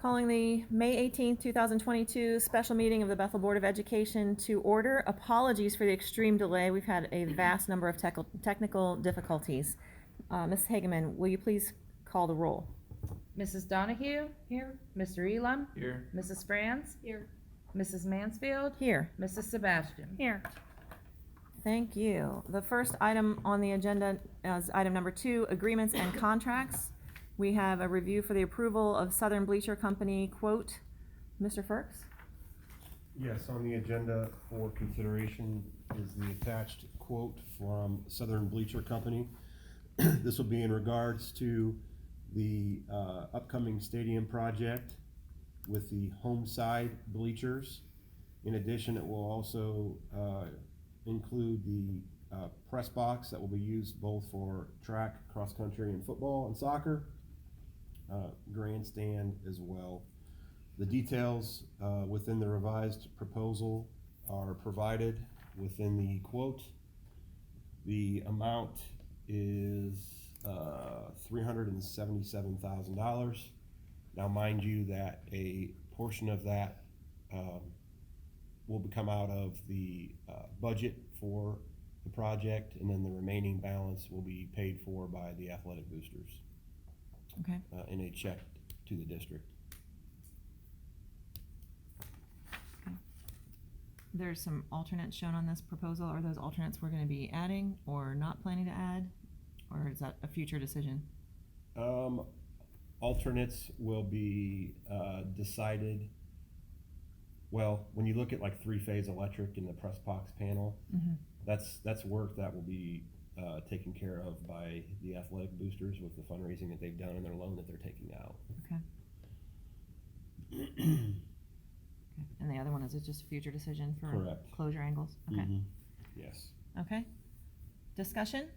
Calling the May 18th, 2022 special meeting of the Bethel Board of Education to order. Apologies for the extreme delay. We've had a vast number of technical difficulties. Ms. Hageman, will you please call the roll? Mrs. Donahue? Here. Mr. Elam? Here. Mrs. Franz? Here. Mrs. Mansfield? Here. Mrs. Sebastian? Here. Thank you. The first item on the agenda is item number 2, agreements and contracts. We have a review for the approval of Southern Bleacher Company quote. Mr. Ferks? Yes, on the agenda for consideration is the attached quote from Southern Bleacher Company. This will be in regards to the upcoming stadium project with the home side bleachers. In addition, it will also include the press box that will be used both for track, cross country, and football and soccer. Grandstand as well. The details within the revised proposal are provided within the quote. The amount is $377,000. Now, mind you that a portion of that will come out of the budget for the project, and then the remaining balance will be paid for by the athletic boosters. Okay. In a check to the district. Okay. There's some alternates shown on this proposal. Are those alternates we're going to be adding or not planning to add? Or is that a future decision? Alternates will be decided. Well, when you look at like 3-phase electric in the press box panel, that's work that will be taken care of by the athletic boosters with the fundraising that they've done and their loan that they're taking out. Okay. Okay. And the other one, is it just a future decision for Correct. Closure angles? Okay. Yes. Okay. Discussion?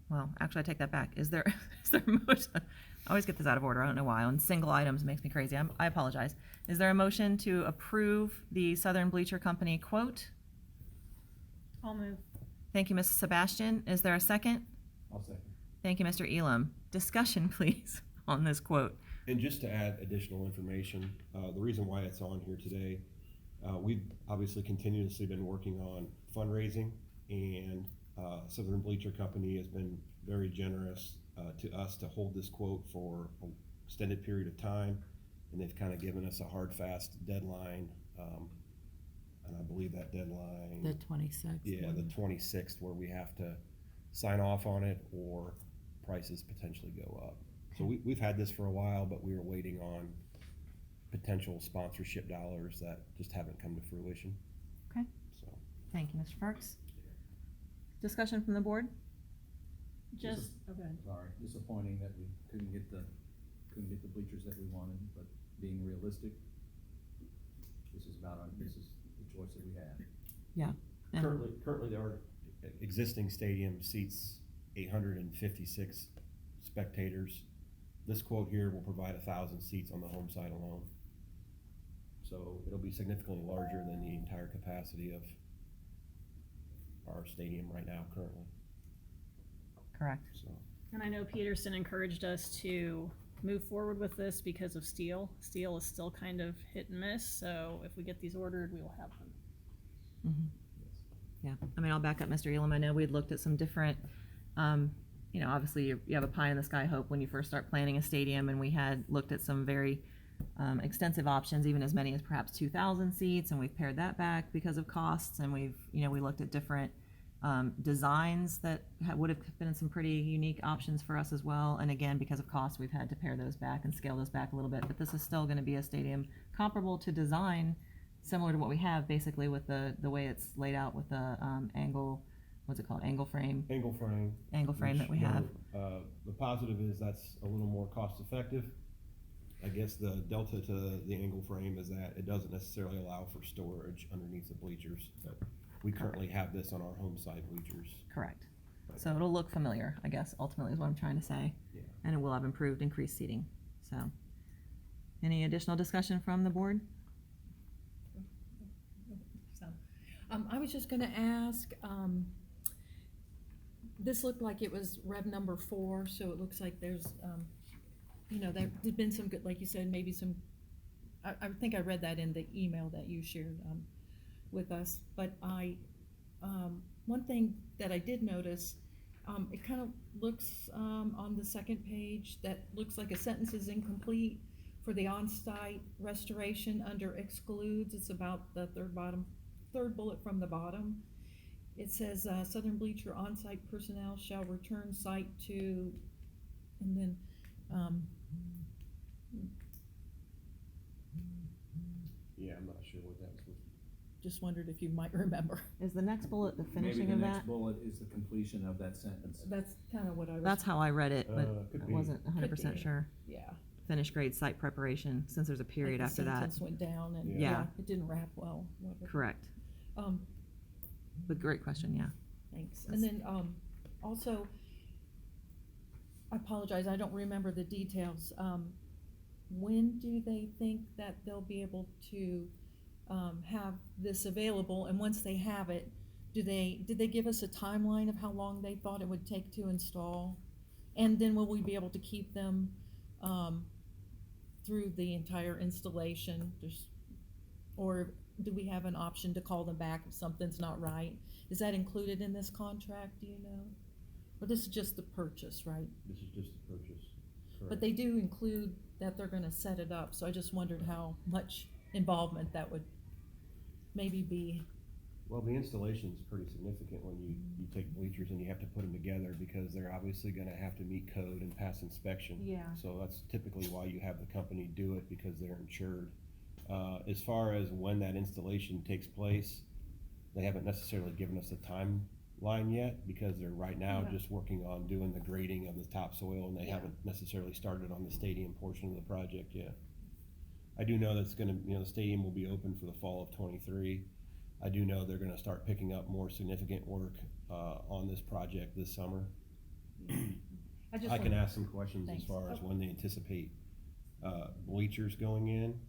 Well, actually, I take that back. Is there a motion? I always get this out of order. I don't know why. On single items, it makes me crazy. I apologize. Is there a motion to approve the Southern Bleacher Company quote? I'll move. Thank you, Mrs. Sebastian. Is there a second? I'll second. Thank you, Mr. Elam. Discussion, please, on this quote. And just to add additional information, the reason why it's on here today, we've obviously continuously been working on fundraising, and Southern Bleacher Company has been very generous to us to hold this quote for an extended period of time, and they've kind of given us a hard, fast deadline, and I believe that deadline... The 26th. Yeah, the 26th, where we have to sign off on it or prices potentially go up. So we've had this for a while, but we were waiting on potential sponsorship dollars that just haven't come to fruition. Okay. So Thank you, Mr. Parks. Discussion from the board? Just, okay. Sorry, disappointing that we couldn't get the bleachers that we wanted, but being realistic, this is the choice that we had. Yeah. And currently our existing stadium seats 856 spectators. This quote here will provide 1,000 seats on the home side alone. So it'll be significantly larger than the entire capacity of our stadium right now currently. Correct. So And I know Peterson encouraged us to move forward with this because of steel. Steel is still kind of hit and miss, so if we get these ordered, we will have them. Yeah, I mean, I'll back up Mr. Elam. I know we'd looked at some different, obviously you have a pie in the sky hope when you first start planning a stadium, and we had looked at some very extensive options, even as many as perhaps 2,000 seats, and we've pared that back because of costs, and we looked at different designs that would have been some pretty unique options for us as well, and again, because of cost, we've had to pare those back and scale those back a little bit, but this is still going to be a stadium comparable to design, similar to what we have basically with the way it's laid out with the angle frame that we have. The positive is that's a little more cost effective. I guess the delta to the angle frame is that it doesn't necessarily allow for storage underneath the bleachers, but we currently have this on our home side bleachers. Correct. So it'll look familiar, I guess, ultimately is what I'm trying to say. Yeah. And it will have increased seating. So, any additional discussion from the board? I was just gonna ask, this looked like it was rev number 4, so it looks like there's you know, there'd been some good, like you said, maybe some, I think I read that in the email that you shared, with us, but one thing that I did notice, it kind of looks, on the second page, that looks like a sentence is incomplete for the on-site restoration under excludes. It's about the third bullet from the bottom. It says, Southern Bleacher on-site personnel shall return site to, and then, Yeah, I'm not sure what that was. just wondered if you might remember. Is the next bullet the Maybe finishing the of next that? bullet is the completion of that sentence. That's kind of what I was. That's how I read it, but Could I be. wasn't 100% be. sure. Yeah. Finished grade site preparation, since there's a period Like the after that. sentence went down and, Yeah. yeah, it didn't wrap well. Whatever. Correct. Um, But great question, yeah. Thanks. And then, also, I apologize, I don't remember the details. When do they think that they'll be able to, have this available? And once they have it, did they give us a timeline of how long they thought it would take to install? And then will we be able to keep them, through the entire installation? Or do we have an option to call them back if something's not right? Is that included in this contract, do you know? Or this is just the purchase, right? This is just the purchase. But they do include that they're gonna set it up, so I just wondered how much involvement that would maybe be. Well, the installation's pretty significant when you take bleachers and you have to put them together, because they're obviously gonna have to meet code and pass inspection. Yeah. So that's typically why you have the company do it, because they're insured. As far as when that installation takes place, they haven't necessarily given us a timeline yet, because they're right now Okay. just working on doing the grading of the topsoil, and they Yeah. haven't necessarily started on the stadium portion of the project yet. I do know that's gonna, the stadium will be open for the fall of '23. I do know they're gonna start picking up more significant work, on this project this summer. I can wondered- ask some questions as Thanks. far as Okay. when they anticipate, bleachers going in,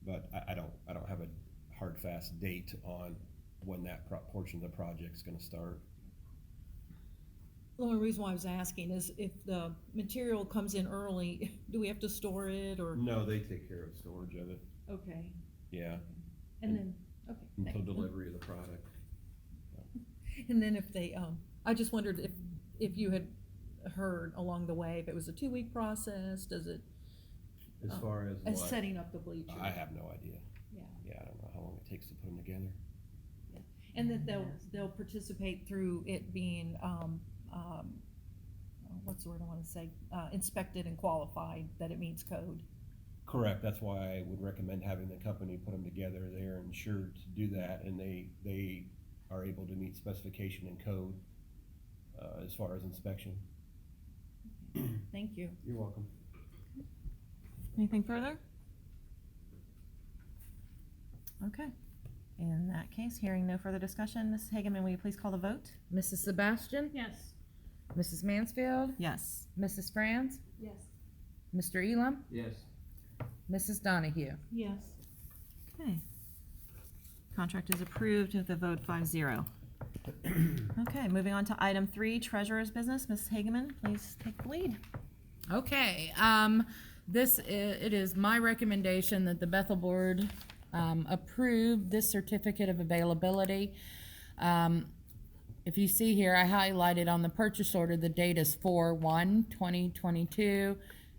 but I don't have a hard, fast date on when that portion of the project's gonna start. The only reason why I was asking is if the material comes in early, do we have to store it or? No, they take care of storage of it, Okay, yeah, and then, okay. until thank- delivery of the product. And then if they, I just wondered if you had heard along the way, if it was a 2-week process, does it? As far as As what, setting up the bleachers? I have no idea. Yeah, Yeah, I don't know how long it takes to put them together. and that they'll participate through it being, what's the word I wanna say, inspected and qualified, that it meets code. Correct, that's why I would recommend having the company put them together. They're insured to do that, and they are able to meet specification and code, as far as inspection. Thank you. You're welcome. Anything further? Okay. In that case, hearing no further discussion, Mrs. Hageman, will you please call the vote? Mrs. Sebastian? Yes. Mrs. Mansfield? Yes. Mrs. Franz? Yes. Mr. Elam? Yes. Mrs. Donahue? Yes. Okay. Contract is approved with a vote 5-0. Okay, moving on to item 3, treasurer's business. Mrs. Hageman, please take the lead. Okay, it is my recommendation that the Bethel Board, approve this certificate of availability. If you see here, I highlighted on the purchase order, the date is 4/1/2022.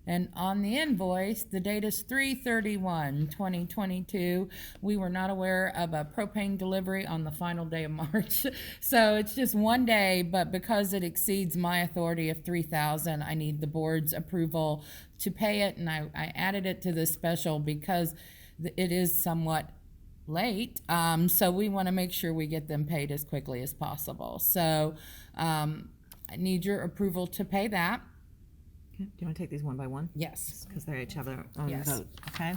And on the invoice, the date is 3/31/2022. We were not aware of a propane delivery on the final day of March. So it's just one day, but because it exceeds my authority of $3,000, I need the board's approval to pay it. And I added it to the special because it is somewhat late. So we want to make sure we get them paid as quickly as possible. So I need your approval to pay that. Okay. Do you want to take these one by one? Yes. Because they each have their own Yes. vote, okay?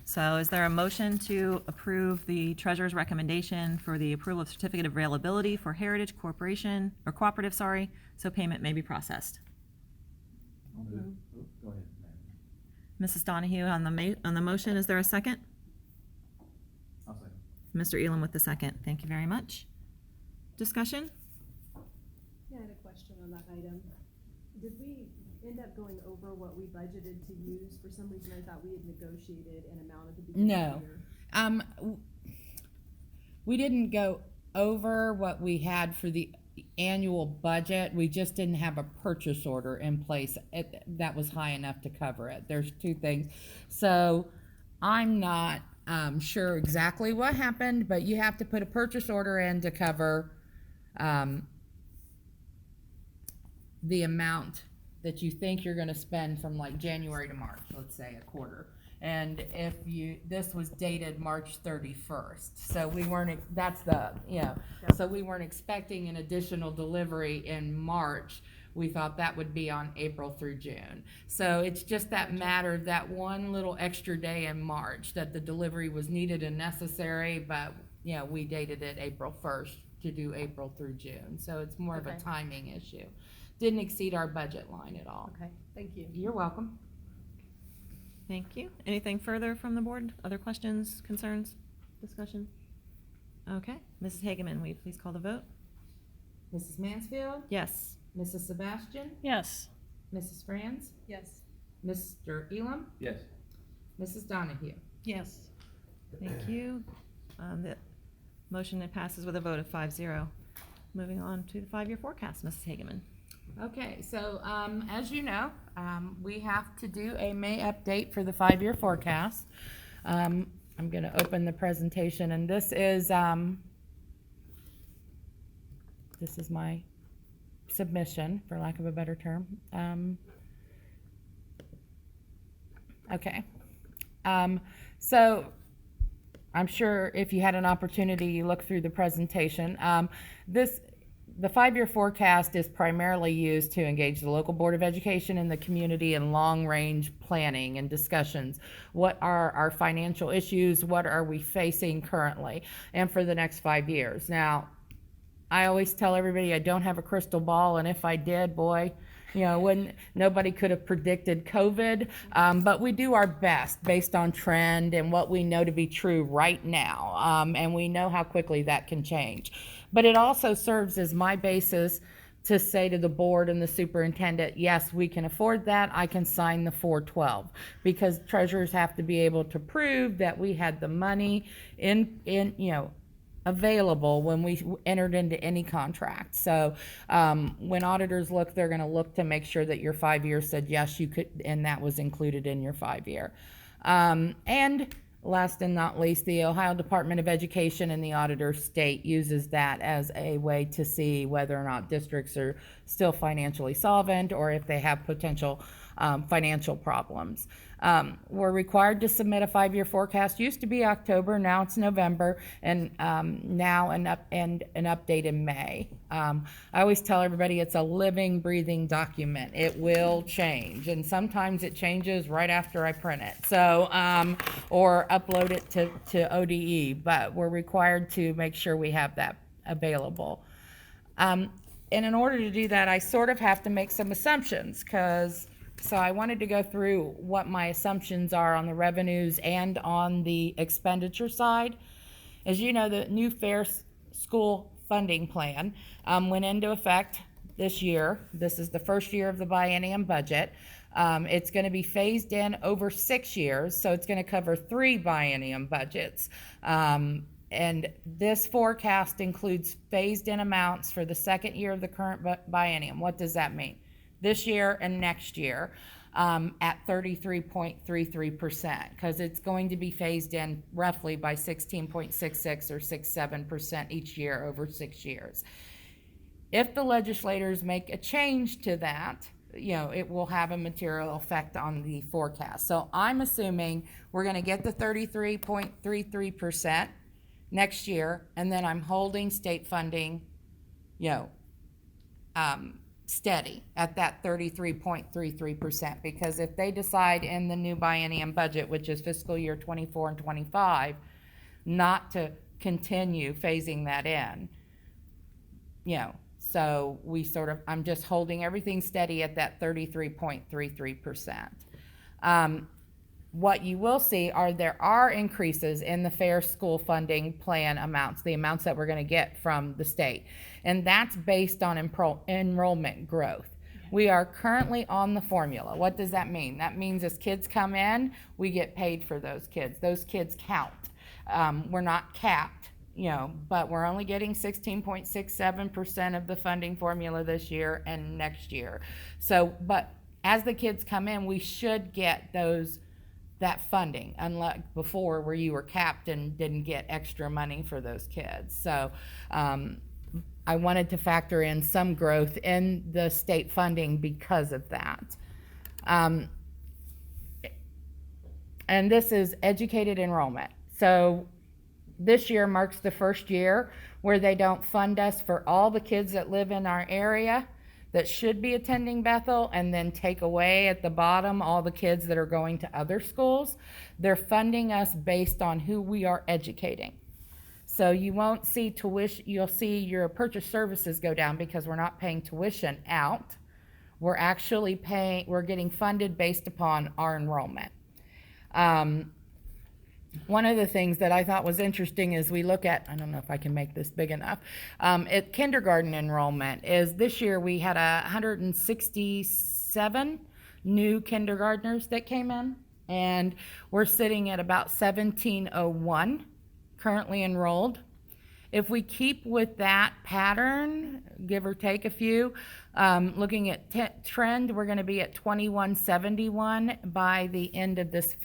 So is there a motion to approve the treasurer's recommendation for the approval of certificate of availability for Heritage Corporation, or Cooperative, sorry, so payment may be processed? Go ahead, Madam. Mrs. Donahue on the motion, is there a second? I'll second. Mr. Elam with the second. Thank you very much. Discussion? Yeah, I had a question on that item. Did we end up going over what we budgeted to use? For some reason, I thought we had negotiated an amount at the beginning of No. the year. We didn't go over what we had for the annual budget. We just didn't have a purchase order in place that was high enough to cover it. There's two things. So I'm not sure exactly what happened, but you have to put a purchase order in to cover the amount that you think you're going to spend from like January to March, let's say a quarter. And if this was dated March 31st, so we weren't, so we weren't expecting an additional delivery in March. We thought that would be on April through June. So it's just that matter, that one little extra day in March that the delivery was needed and necessary, but, we dated it April 1st to do April through June. So it's more of a Okay. timing issue. Didn't exceed our budget line at all. Okay, thank you. You're welcome. Thank you. Anything further from the board? Other questions, concerns, discussion? Okay, Mrs. Hageman, will you please call the vote? Mrs. Mansfield, Yes. Mrs. Sebastian, Yes. Mrs. Franz, Yes. Mr. Elam, Yes. Mrs. Donahue. Yes. Thank you. The motion passes with a vote of 5-0. Moving on to the 5-year forecast, Mrs. Hageman. Okay, so as you know, we have to do a May update for the 5-year forecast. I'm going to open the presentation, and this is my submission, for lack of a better term. Okay. So I'm sure if you had an opportunity, you look through the presentation. The 5-year forecast is primarily used to engage the local Board of Education and the community in long-range planning and discussions. What are our financial issues? What are we facing currently and for the next 5 years? Now, I always tell everybody I don't have a crystal ball, and if I did, boy, nobody could have predicted COVID, but we do our best based on trend and what we know to be true right now, and we know how quickly that can change. But it also serves as my basis to say to the board and the superintendent, yes, we can afford that. I can sign the 412, because treasurers have to be able to prove that we had the money available when we entered into any contract. So when auditors look, they're going to look to make sure that your 5 years said yes, you could, and that was included in your 5-year. And last and not least, the Ohio Department of Education and the auditor state uses that as a way to see whether or not districts are still financially solvent or if they have potential financial problems. We're required to submit a 5-year forecast. Used to be October, now it's November, and now an update in May. I always tell everybody it's a living, breathing document. It will change, and sometimes it changes right after I print it. So, or upload it to ODE, but we're required to make sure we have that available. And in order to do that, I sort of have to make some assumptions, so I wanted to go through what my assumptions are on the revenues and on the expenditure side. As you know, the new fair school funding plan went into effect this year. This is the first year of the biennium budget. It's going to be phased in over 6 years, so it's going to cover 3 biennium budgets. And this forecast includes phased in amounts for the second year of the current biennium. What does that mean? This year and next year at 33.33%, because it's going to be phased in roughly by 16.66 or 67% each year over 6 years. If the legislators make a change to that, it will have a material effect on the forecast. So I'm assuming we're going to get the 33.33% next year, and then I'm holding state funding, steady at that 33.33%, because if they decide in the new biennium budget, which is fiscal year 24 and 25, not to continue phasing that in, so I'm just holding everything steady at that 33.33%. What you will see there are increases in the fair school funding plan amounts, the amounts that we're going to get from the state. And that's based on enrollment growth. We are currently on the formula. What does that mean? That means as kids come in, we get paid for those kids. Those kids count. We're not capped, but we're only getting 16.67% of the funding formula this year and next year. So, but as the kids come in, we should get that funding, unlike before where you were capped and didn't get extra money for those kids. So I wanted to factor in some growth in the state funding because of that. And this is educated enrollment. So this year marks the first year where they don't fund us for all the kids that live in our area that should be attending Bethel, and then take away at the bottom all the kids that are going to other schools. They're funding us based on who we are educating. So you won't see tuition, you'll see your purchase services go down because we're not paying tuition out. We're actually we're getting funded based upon our enrollment. One of the things that I thought was interesting is we look at, I don't know if I can make this big enough, at kindergarten enrollment is this year we had 167 new kindergartners that came in, and we're sitting at about 1,701 currently enrolled. If we keep with that pattern, give or take a few, looking at trend, we're going to be at 2171 by the end of this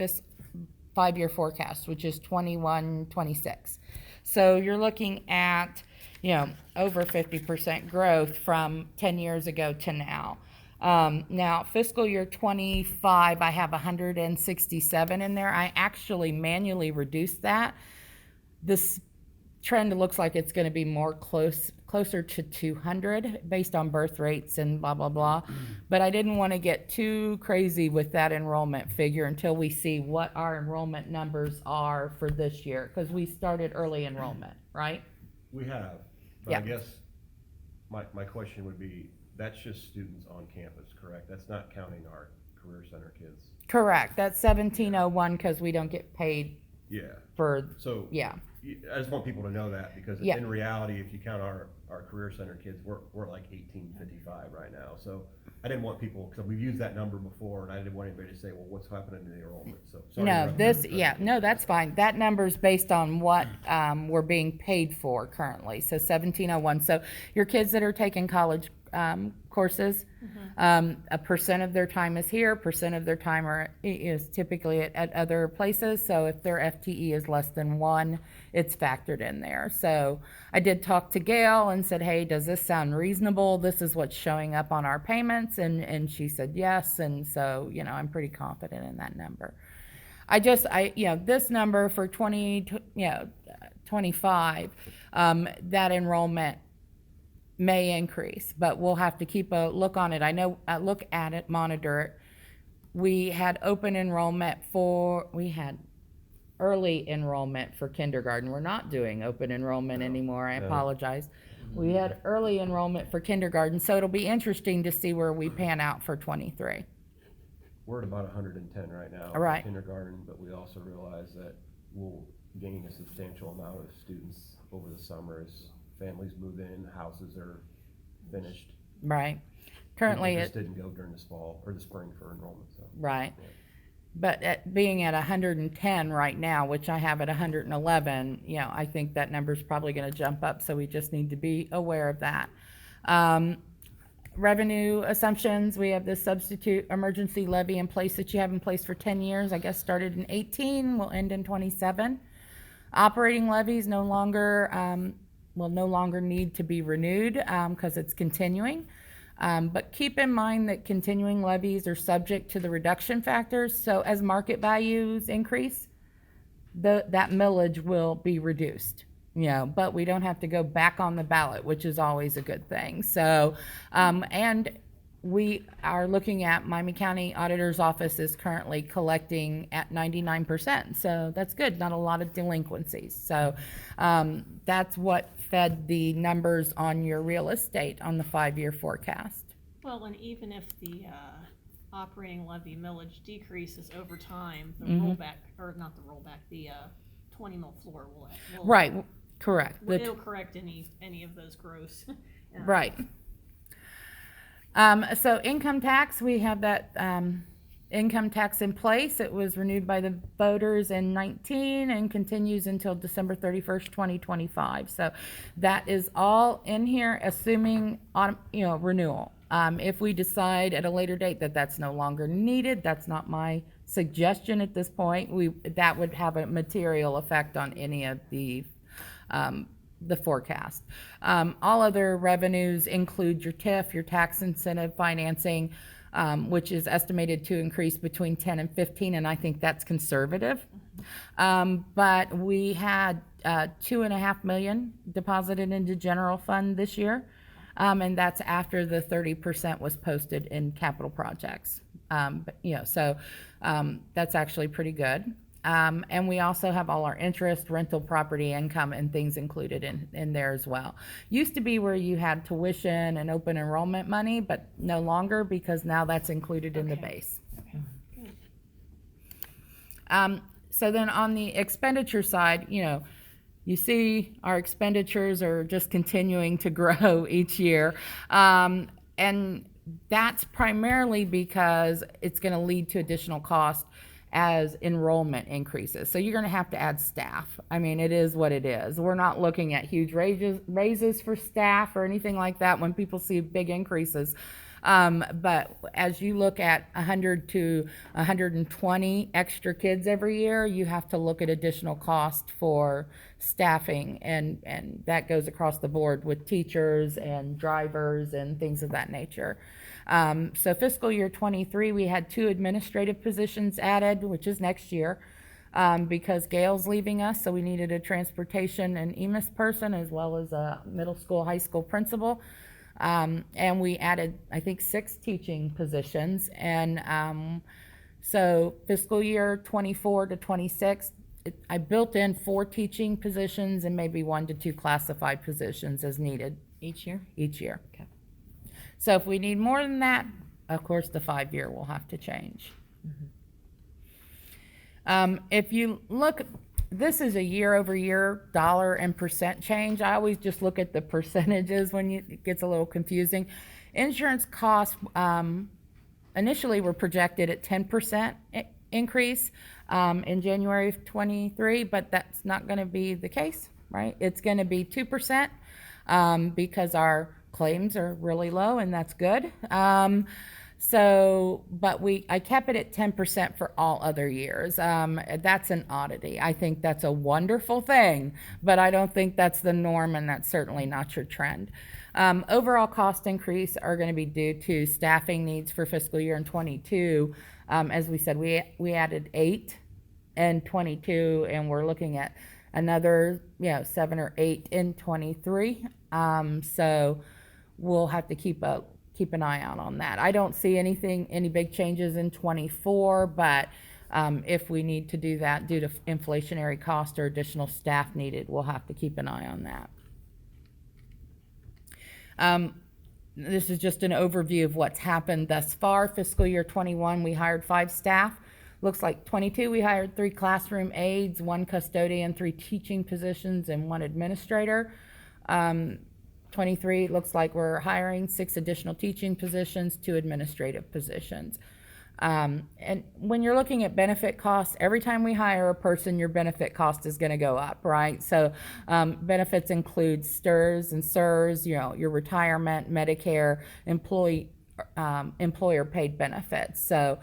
five-year forecast, which is 21-26. So you're looking at, over 50% growth from 10 years ago to now. Now, fiscal year 25, I have 167 in there. I actually manually reduced that. This trend looks like it's going to be more closer to 200 based on birth rates and blah, blah, blah. But I didn't want to get too crazy with that enrollment figure until we see what our enrollment numbers are for this year, because we started early enrollment, right? We have, but Yeah. I guess my question would be, that's just students on campus, correct? That's not counting our Career Center kids. Correct. That's 1701 because we don't get paid Yeah. for, So yeah. I just want people to know that, because Yeah. in reality, if you count our Career Center kids, we're like 1855 right now. So I didn't want people, because we've used that number before, and I didn't want anybody to say, well, what's happening to the enrollment? So sorry to No, interrupt you. no, that's fine. That number's based on what we're being paid for currently. So 1701. So your kids that are taking college courses, a percent of their time is here, percent of their time is typically at other places. So if their FTE is less than 1, it's factored in there. So I did talk to Gail and said, hey, does this sound reasonable? This is what's showing up on our payments. And she said yes. And so, I'm pretty confident in that number. This number for 25, that enrollment may increase, but we'll have to keep a look on it. Look at it, monitor it. We had early enrollment for kindergarten. We're not doing open enrollment anymore. I apologize. We had early enrollment for kindergarten, so it'll be interesting to see where we pan out for 23. We're at about 110 right now Right. for kindergarten, but we also realize that we'll gain a substantial amount of students over the summer as families move in, houses are finished. Right. Currently, People just didn't go during the fall or the spring for enrollment. So right. yeah. But being at 110 right now, which I have at 111, I think that number's probably going to jump up. So we just need to be aware of that. Revenue assumptions, we have this substitute emergency levy in place that you have in place for 10 years. I guess started in 18, will end in 27. Operating levies no longer need to be renewed because it's continuing. But keep in mind that continuing levies are subject to the reduction factors. So as market values increase, that millage will be reduced. But we don't have to go back on the ballot, which is always a good thing. So, and we are looking at Miami County Auditor's Office is currently collecting at 99%. So that's good. Not a lot of delinquencies. So that's what fed the numbers on your real estate on the 5-year forecast. Well, and even if the operating levy millage decreases over time, the Mhm. rollback, or not the rollback, the 20 mil floor will Right. Correct. It'll correct any of those gross. Right. So income tax, we have that, income tax in place. It was renewed by the voters in 19 and continues until December 31st, 2025. So that is all in here, assuming on, renewal. If we decide at a later date that that's no longer needed, that's not my suggestion at this point. That would have a material effect on any of the forecast. All other revenues include your TIF, your tax incentive financing, which is estimated to increase between 10 and 15, and I think that's conservative. But we had $2.5 million deposited into general fund this year, and that's after the 30% was posted in capital projects. So that's actually pretty good. And we also have all our interest, rental property income, and things included in there as well. Used to be where you had tuition and open enrollment money, but no longer, because now that's included in the base. So then on the expenditure side, you see our expenditures are just continuing to grow each year. And that's primarily because it's going to lead to additional cost as enrollment increases. So you're going to have to add staff. I mean, it is what it is. We're not looking at huge raises for staff or anything like that when people see big increases. But as you look at 100 to 120 extra kids every year, you have to look at additional cost for staffing, and that goes across the board with teachers and drivers and things of that nature. So fiscal year 23, we had 2 administrative positions added, which is next year, because Gail's leaving us, so we needed a transportation and EMIS person as well as a middle school, high school principal. And we added, I think, 6 teaching positions. And so fiscal year 24 to 26, I built in 4 teaching positions and maybe 1 to 2 classified positions as needed. Each year? Each year. Okay. So if we need more than that, of course, the 5-year will have to change. If you look, this is a year-over-year dollar and percent change. I always just look at the percentages when it gets a little confusing. Insurance costs initially were projected at 10% increase in January of 23, but that's not going to be the case, right? It's going to be 2% because our claims are really low, and that's good. But I kept it at 10% for all other years. That's an oddity. I think that's a wonderful thing, but I don't think that's the norm, and that's certainly not your trend. Overall cost increase are going to be due to staffing needs for fiscal year in 22. As we said, we added 8 in 22, and we're looking at another 7 or 8 in 23. So we'll have to keep an eye out on that. I don't see any big changes in 24, but if we need to do that due to inflationary cost or additional staff needed, we'll have to keep an eye on that. This is just an overview of what's happened thus far. Fiscal year 21, we hired 5 staff. Looks like 22, we hired 3 classroom aides, 1 custodian, 3 teaching positions, and 1 administrator. 23, looks like we're hiring 6 additional teaching positions, 2 administrative positions. And when you're looking at benefit costs, every time we hire a person, your benefit cost is going to go up, right? So benefits include STRS and SERS, your retirement, Medicare, employer paid benefits. So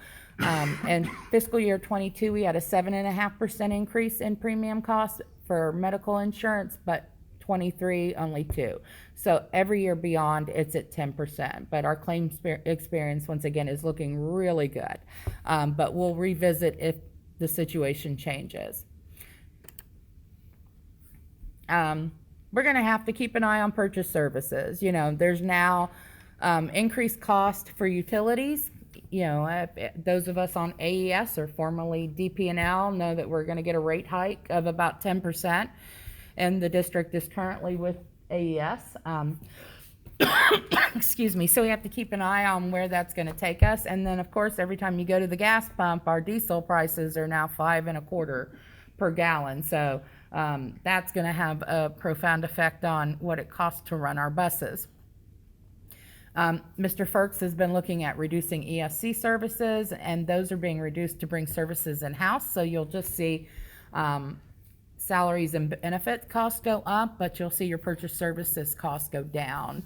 in fiscal year 22, we had a 7.5% increase in premium costs for medical insurance, but 23 only 2. So every year beyond, it's at 10%. But our claim experience, once again, is looking really good. But we'll revisit if the situation changes. We're going to have to keep an eye on purchase services. There's now increased cost for utilities. Those of us on AES, or formerly DP&L, know that we're going to get a rate hike of about 10%. And the district is currently with AES. Excuse me. So we have to keep an eye on where that's going to take us. And then, of course, every time you go to the gas pump, our diesel prices are now $5.25 per gallon. So that's going to have a profound effect on what it costs to run our buses. Mr. Ferks has been looking at reducing ESC services, and those are being reduced to bring services in-house. So you'll just see salaries and benefit costs go up, but you'll see your purchase services costs go down,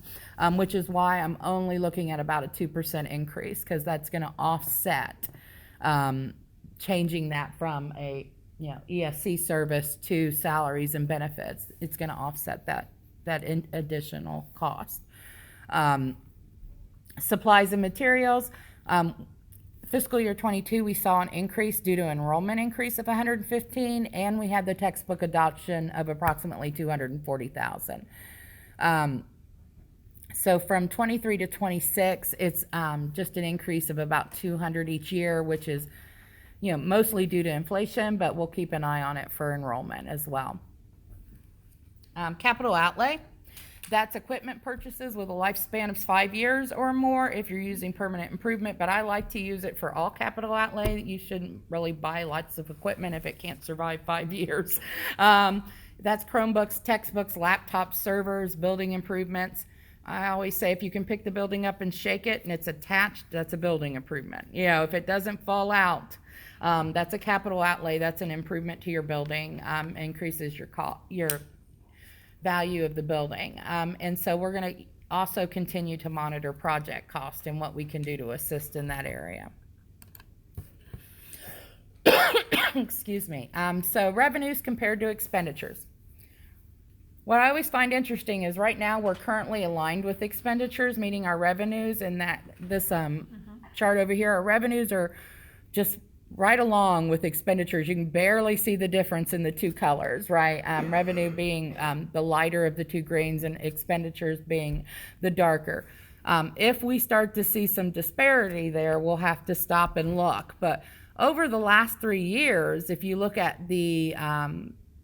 which is why I'm only looking at about a 2% increase, because that's going to offset changing that from a ESC service to salaries and benefits. It's going to offset that additional cost. Supplies and materials. Fiscal year 22, we saw an increase due to enrollment increase of 115, and we had the textbook adoption of approximately 240,000. So from 23 to 26, it's just an increase of about 200 each year, which is, mostly due to inflation, but we'll keep an eye on it for enrollment as well. Capital outlay. That's equipment purchases with a lifespan of 5 years or more if you're using permanent improvement, but I like to use it for all capital outlay. You shouldn't really buy lots of equipment if it can't survive 5 years. That's Chromebooks, textbooks, laptops, servers, building improvements. I always say if you can pick the building up and shake it and it's attached, that's a building improvement. If it doesn't fall out, that's a capital outlay. That's an improvement to your building, increases your value of the building. And so we're going to also continue to monitor project cost and what we can do to assist in that area. Excuse me. So revenues compared to expenditures. What I always find interesting is right now we're currently aligned with expenditures, meaning our revenues, and that this chart over here, our revenues are just right along with expenditures. You can barely see the difference in the two colors, right? Revenue being the lighter of the two greens and expenditures being the darker. If we start to see some disparity there, we'll have to stop and look. But over the last 3 years, if you look at the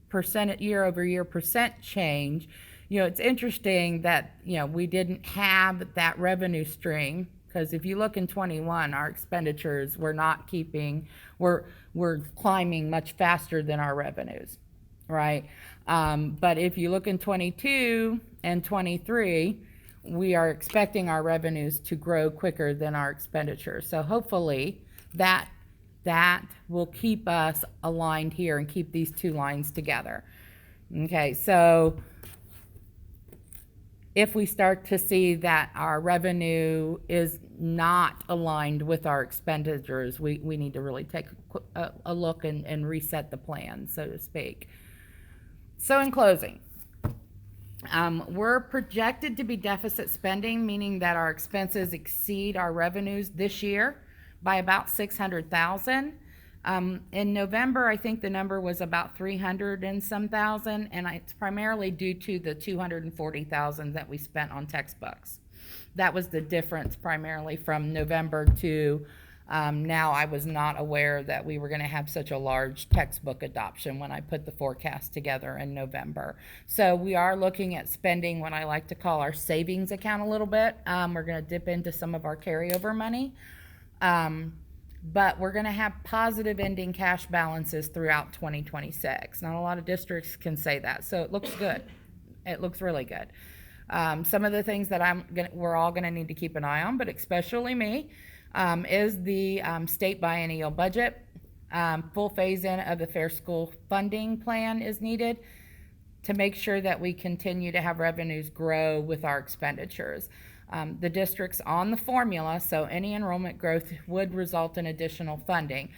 percent year-over-year percent change, it's interesting that, we didn't have that revenue stream. Because if you look in 21, our expenditures we're climbing much faster than our revenues, right? But if you look in 22 and 23, we are expecting our revenues to grow quicker than our expenditures. So hopefully that will keep us aligned here and keep these two lines together. Okay, so if we start to see that our revenue is not aligned with our expenditures, we need to really take a look and reset the plan, so to speak. So in closing, we're projected to be deficit spending, meaning that our expenses exceed our revenues this year by about 600,000. In November, I think the number was about 300 and some thousand, and it's primarily due to the 240,000 that we spent on textbooks. That was the difference primarily from November to now. I was not aware that we were going to have such a large textbook adoption when I put the forecast together in November. So we are looking at spending what I like to call our savings account a little bit. We're going to dip into some of our carryover money. But we're going to have positive ending cash balances throughout 2026. Not a lot of districts can say that, so it looks good. It looks really good. Some of the things that we're all going to need to keep an eye on, but especially me, is the state biennial budget. Full phase-in of the Fair School funding plan is needed to make sure that we continue to have revenues grow with our expenditures. The district's on the formula, so any enrollment growth would result in additional funding.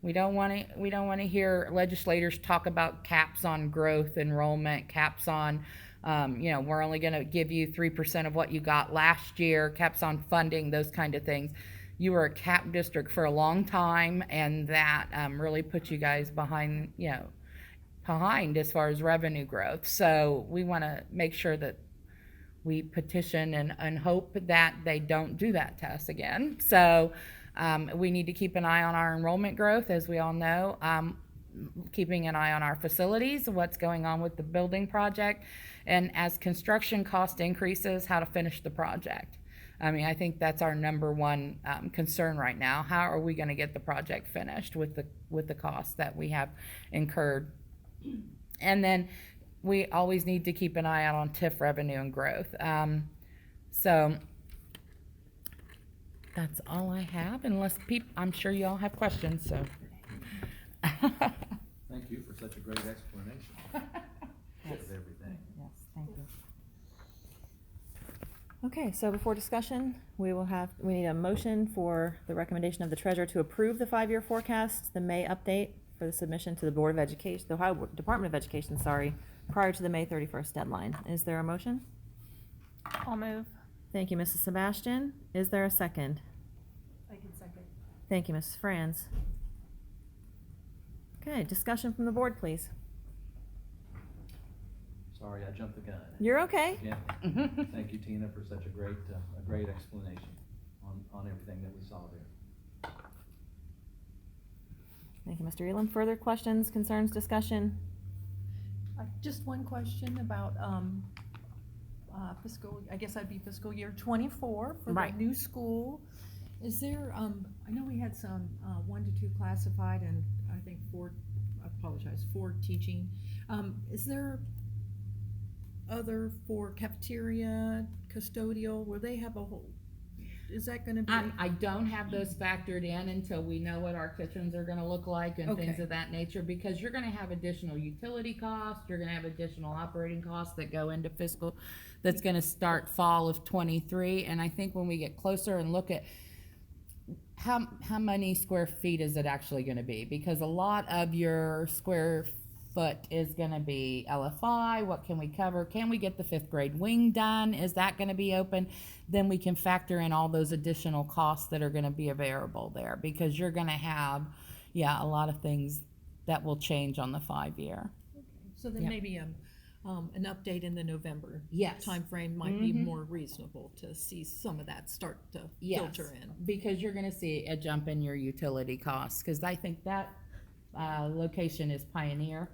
We don't want to hear legislators talk about caps on growth, enrollment, caps on, we're only going to give you 3% of what you got last year, caps on funding, those kind of things. You were a cap district for a long time, and that really put you guys behind as far as revenue growth. So we want to make sure that we petition and hope that they don't do that to us again. So we need to keep an eye on our enrollment growth, as we all know, keeping an eye on our facilities, what's going on with the building project, and as construction cost increases, how to finish the project. I think that's our number one concern right now. How are we going to get the project finished with the costs that we have incurred? And then we always need to keep an eye out on TIF revenue and growth. So That's all I have, unless I'm sure you all have questions, so. Thank you for such a great explanation of everything. Yes, thank you. Okay, so before discussion, we need a motion for the recommendation of the treasurer to approve the 5-year forecast, the May update for the submission to the Board of Education, the Ohio Department of Education, prior to the May 31st deadline. Is there a motion? I'll move. Thank you, Mrs. Sebastian. Is there a second? I can second. Thank you, Mrs. Franz. Okay, discussion from the board, please. Sorry, I jumped the gun. You're okay. Yeah. Thank you, Tina, for such a great explanation on everything that we saw there. Thank you, Mr. Elam. Further questions, concerns, discussion? Just one question about, I guess that'd be fiscal year 24 for the Right. new school. Is there, I know we had some, 1 to 2 classified and I think 4 teaching. Is there other for cafeteria, custodial, will they have a whole, is that gonna be? I don't have those factored in until we know what our kitchens are gonna look like and things Okay. of that nature, because you're gonna have additional utility costs, you're gonna have additional operating costs that go into fiscal, that's gonna start fall of 23, and I think when we get closer and look at how many square feet is it actually gonna be, because a lot of your square foot is gonna be LFI, what can we cover, can we get the 5th grade wing done, is that gonna be open, then we can factor in all those additional costs that are gonna be available there, because you're gonna have, a lot of things that will change on the 5-year. So then Yeah. maybe, an update in the November Yes. timeframe might be Mhm. more reasonable to see some of that start to Yes, filter in. because you're gonna see a jump in your utility costs, because I think that location is Pioneer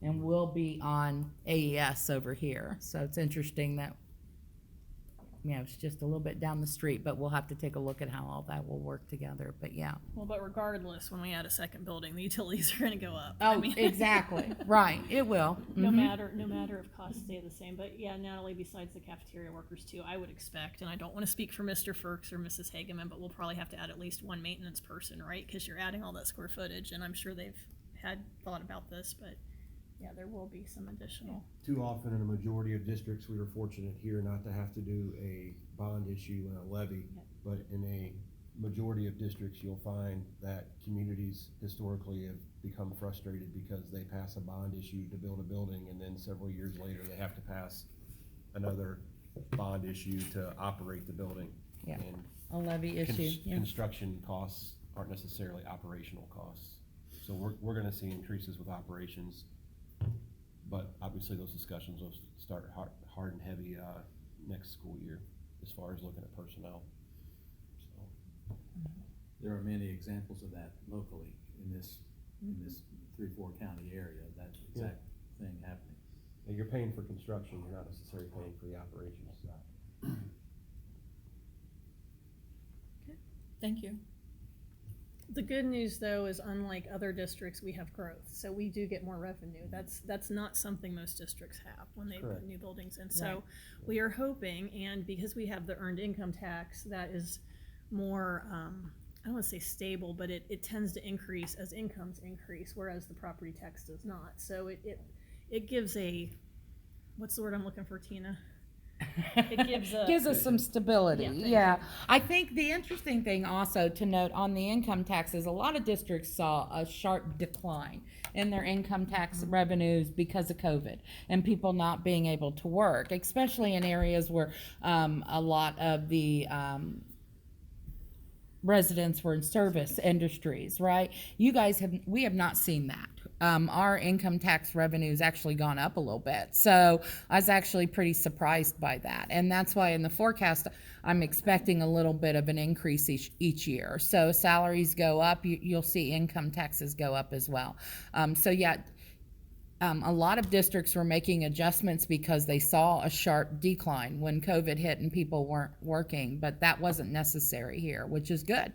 and will be on AES over here, so it's interesting that, it's just a little bit down the street, but we'll have to take a look at how all that will work together, but yeah. Well, but regardless, when we add a second building, the utilities are gonna go up. Oh, exactly, right, it will. No Mhm. matter if costs stay the same, but yeah, Natalie, besides the cafeteria workers too, I would expect, and I don't wanna speak for Mr. Ferks or Mrs. Hageman, but we'll probably have to add at least 1 maintenance person, right? Cause you're adding all that square footage, and I'm sure they've had thought about this, but yeah, there will be some additional. Too often in a majority of districts, we were fortunate here not to have to do a bond issue and a levy. Yep. But in a majority of districts, you'll find that communities historically have become frustrated because they pass a bond issue to build a building, and then several years later, they have to pass another bond issue to operate the building. Yeah. And A levy issue, yeah. construction costs aren't necessarily operational costs. So we're gonna see increases with operations, but obviously those discussions will start hard and heavy, next school year, as far as looking at personnel. So, There are many examples of that locally in this 3-4 county area, that exact thing happening. and you're paying for construction, you're not necessarily paying for the operations side. Thank you. The good news, though, is unlike other districts, we have growth, so we do get more revenue. That's not something most districts have when they Correct. put new buildings in. So Right. we are hoping, and because we have the earned income tax, that is more, I don't want to say stable, but it tends to increase as incomes increase, whereas the property tax does not. So it gives a, what's the word I'm looking for, Tina? It gives us some stability, Yeah, thank yeah. I think the interesting thing also to note on the income taxes, a lot of districts saw a sharp decline in their income tax revenues because of COVID and people not being able to work, especially in areas where a lot of the residents were in service industries, right? We have not seen that. Our income tax revenue's actually gone up a little bit. So I was actually pretty surprised by that. And that's why in the forecast, I'm expecting a little bit of an increase each year. So salaries go up, you'll see income taxes go up as well. A lot of districts were making adjustments because they saw a sharp decline when COVID hit and people weren't working, but that wasn't necessary here, which is good.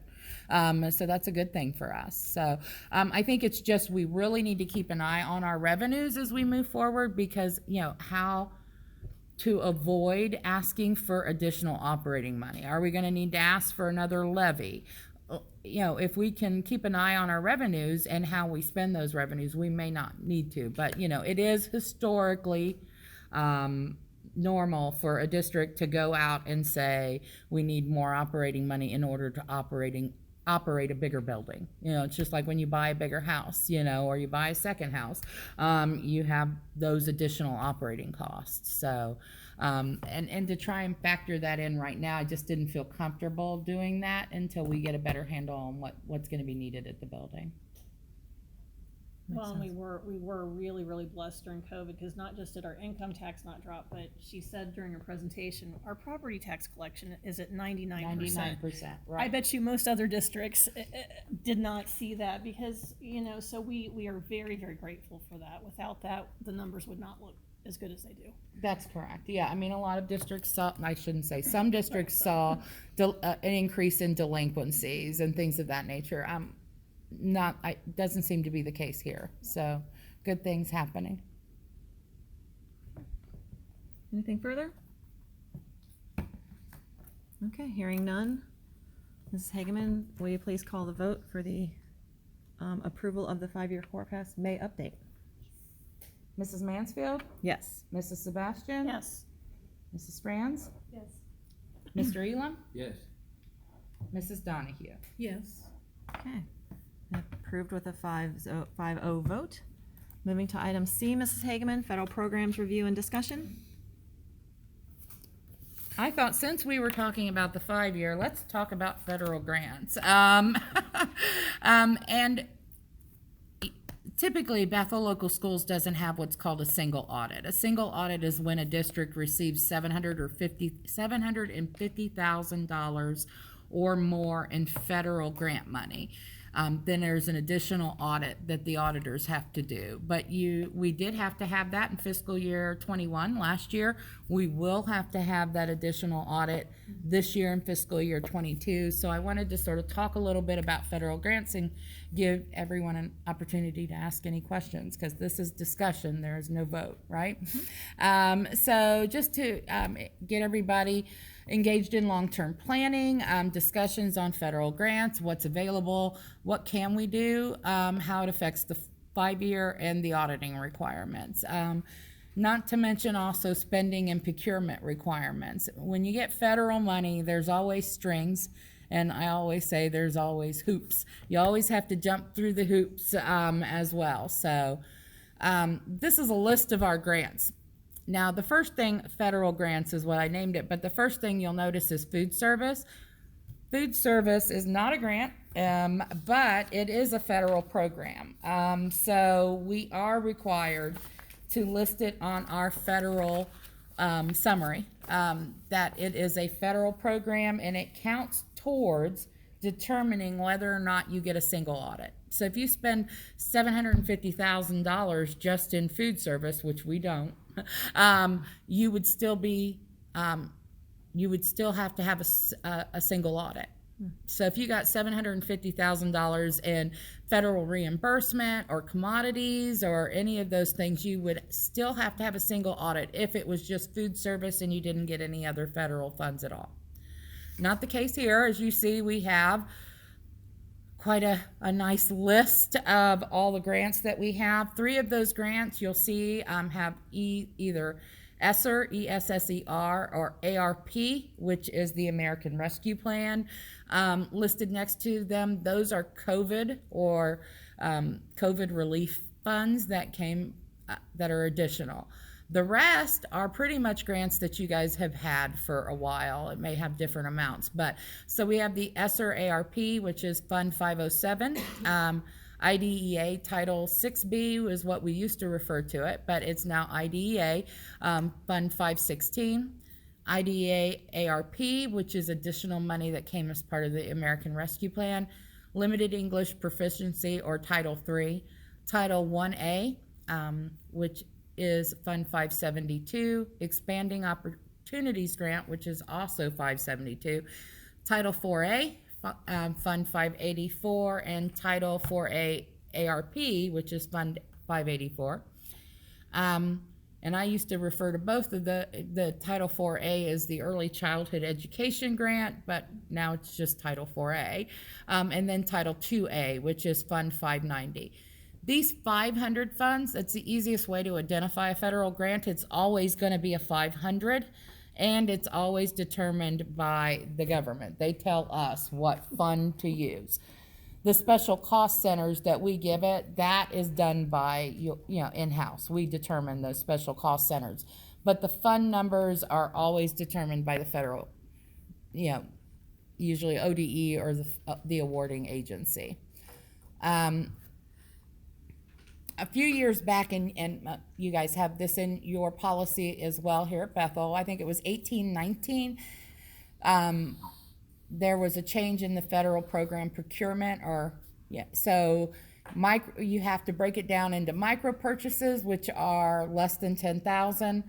So that's a good thing for us. So I think it's just we really need to keep an eye on our revenues as we move forward because, how to avoid asking for additional operating money? Are we going to need to ask for another levy? You know, if we can keep an eye on our revenues and how we spend those revenues, we may not need to. But, you know, it is historically normal for a district to go out and say, we need more operating money in order to operate a bigger building. You know, it's just like when you buy a bigger house, you know, or you buy a second house, you have those additional operating costs. So, and to try and factor that in right now, I just didn't feel comfortable doing that until we get a better handle on what's going to be needed at the building. Well, and we were really, really blessed during COVID, because not just did our income tax not drop, but she said during her presentation, our property tax collection is at 99%. 99%, right. I bet you most other districts did not see that, because, you know, so we are very, very grateful for that. Without that, the numbers would not look as good as they do. That's correct. Yeah, I mean, a lot of districts saw, I shouldn't say, some districts saw an increase in delinquencies and things of that nature. Doesn't seem to be the case here. So, good things happening. Anything further? Okay, hearing none. Mrs. Hageman, will you please call the vote for the approval of the 5-year forecast May update? Mrs. Mansfield? Yes. Mrs. Sebastian? Yes. Mrs. Franz? Yes. Mr. Elam? Yes. Mrs. Donahue? Yes. Okay. Approved with a 5-0 vote. Moving to item C, Mrs. Hageman, federal programs review and discussion. I thought since we were talking about the 5-year, let's talk about federal grants. And typically, Bethel Local Schools doesn't have what's called a single audit. A single audit is when a district receives $750,000 or more in federal grant money. Then there's an additional audit that the auditors have to do. But we did have to have that in fiscal year 21 last year. We will have to have that additional audit this year in fiscal year 22. So I wanted to sort of talk a little bit about federal grants and give everyone an opportunity to ask any questions, because this is discussion, there is no vote, right? So just to get everybody engaged in long-term planning, discussions on federal grants, what's available, what can we do, how it affects the 5-year and the auditing requirements. Not to mention also spending and procurement requirements. When you get federal money, there's always strings, and I always say there's always hoops. You always have to jump through the hoops as well. So this is a list of our grants. Now, the first thing, federal grants is what I named it, but the first thing you'll notice is food service. Food service is not a grant, but it is a federal program. So we are required to list it on our federal summary, that it is a federal program, and it counts towards determining whether or not you get a single audit. So if you spend $750,000 just in food service, which we don't, you would still have to have a single audit. So if you got $750,000 in federal reimbursement or commodities or any of those things, you would still have to have a single audit if it was just food service and you didn't get any other federal funds at all. Not the case here. As you see, we have quite a nice list of all the grants that we have. 3 of those grants you'll see have either ESSER, E-S-S-E-R, or ARP, which is the American Rescue Plan. Listed next to them, those are COVID or COVID relief funds that are additional. The rest are pretty much grants that you guys have had for a while. It may have different amounts, but so we have the ESSER ARP, which is Fund 507. IDEA Title 6B is what we used to refer to it, but it's now IDEA Fund 516. IDEA ARP, which is additional money that came as part of the American Rescue Plan. Limited English Proficiency, or Title 3. Title 1A, which is Fund 572, Expanding Opportunities Grant, which is also 572, Title 4A, Fund 584, and Title 4A ARP, which is Fund 584. And I used to refer to both of the Title 4A as the Early Childhood Education Grant, but now it's just Title 4A. And then Title 2A, which is Fund 590. These 500 funds, that's the easiest way to identify a federal grant. It's always going to be a 500, and it's always determined by the government. They tell us what fund to use. The special cost centers that we give it, that is done by, in-house. We determine those special cost centers. But the fund numbers are always determined by the federal, usually ODE or the awarding agency. A few years back, and you guys have this in your policy as well here at Bethel, I think it was 1819, there was a change in the federal program procurement, so you have to break it down into micro purchases, which are less than 10,000,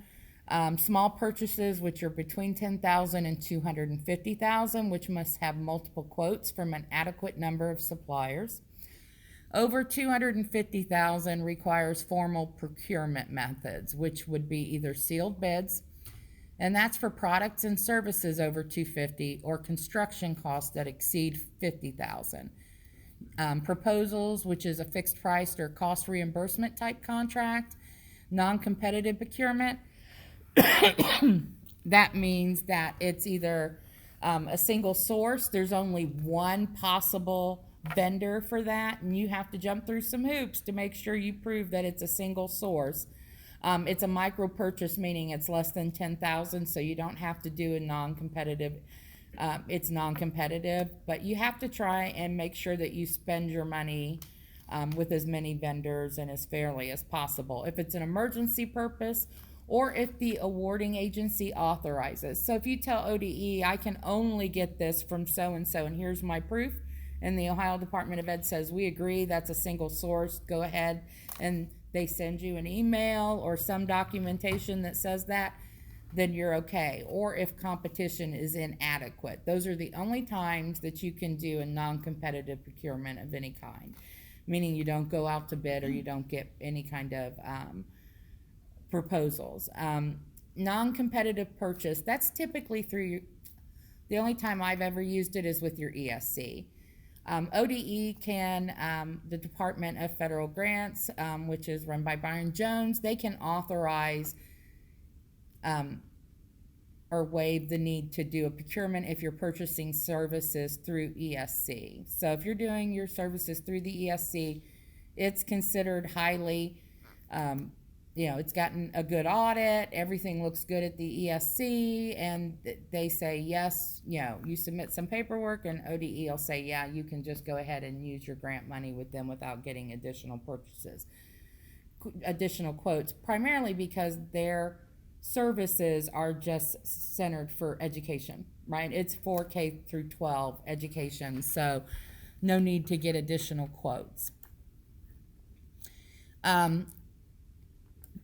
small purchases, which are between 10,000 and 250,000, which must have multiple quotes from an adequate number of suppliers. Over 250,000 requires formal procurement methods, which would be either sealed bids, and that's for products and services over 250 or construction costs that exceed 50,000. Proposals, which is a fixed price or cost reimbursement type contract. Non-competitive procurement, that means that it's either a single source, there's only one possible vendor for that, and you have to jump through some hoops to make sure you prove that it's a single source. It's a micro purchase, meaning it's less than 10,000, so you don't have to do a non-competitive. It's non-competitive, but you have to try and make sure that you spend your money with as many vendors and as fairly as possible. If it's an emergency purpose, or if the awarding agency authorizes. So if you tell ODE, I can only get this from so-and-so, and here's my proof, and the Ohio Department of Ed says, we agree, that's a single source, go ahead, and they send you an email or some documentation that says that, then you're okay. Or if competition is inadequate. Those are the only times that you can do a non-competitive procurement of any kind, meaning you don't go out to bid or you don't get any kind of proposals. Non-competitive purchase, that's typically through, the only time I've ever used it is with your ESC. ODE can, the Department of Federal Grants, which is run by Byron Jones, they can authorize or waive the need to do a procurement if you're purchasing services through ESC. So if you're doing your services through the ESC, it's considered highly, it's gotten a good audit, everything looks good at the ESC, and they say, yes, you submit some paperwork, and ODE will say, yeah, you can just go ahead and use your grant money with them without getting additional purchases, additional quotes, primarily because their services are just centered for education, right? It's for K through 12 education, so no need to get additional quotes.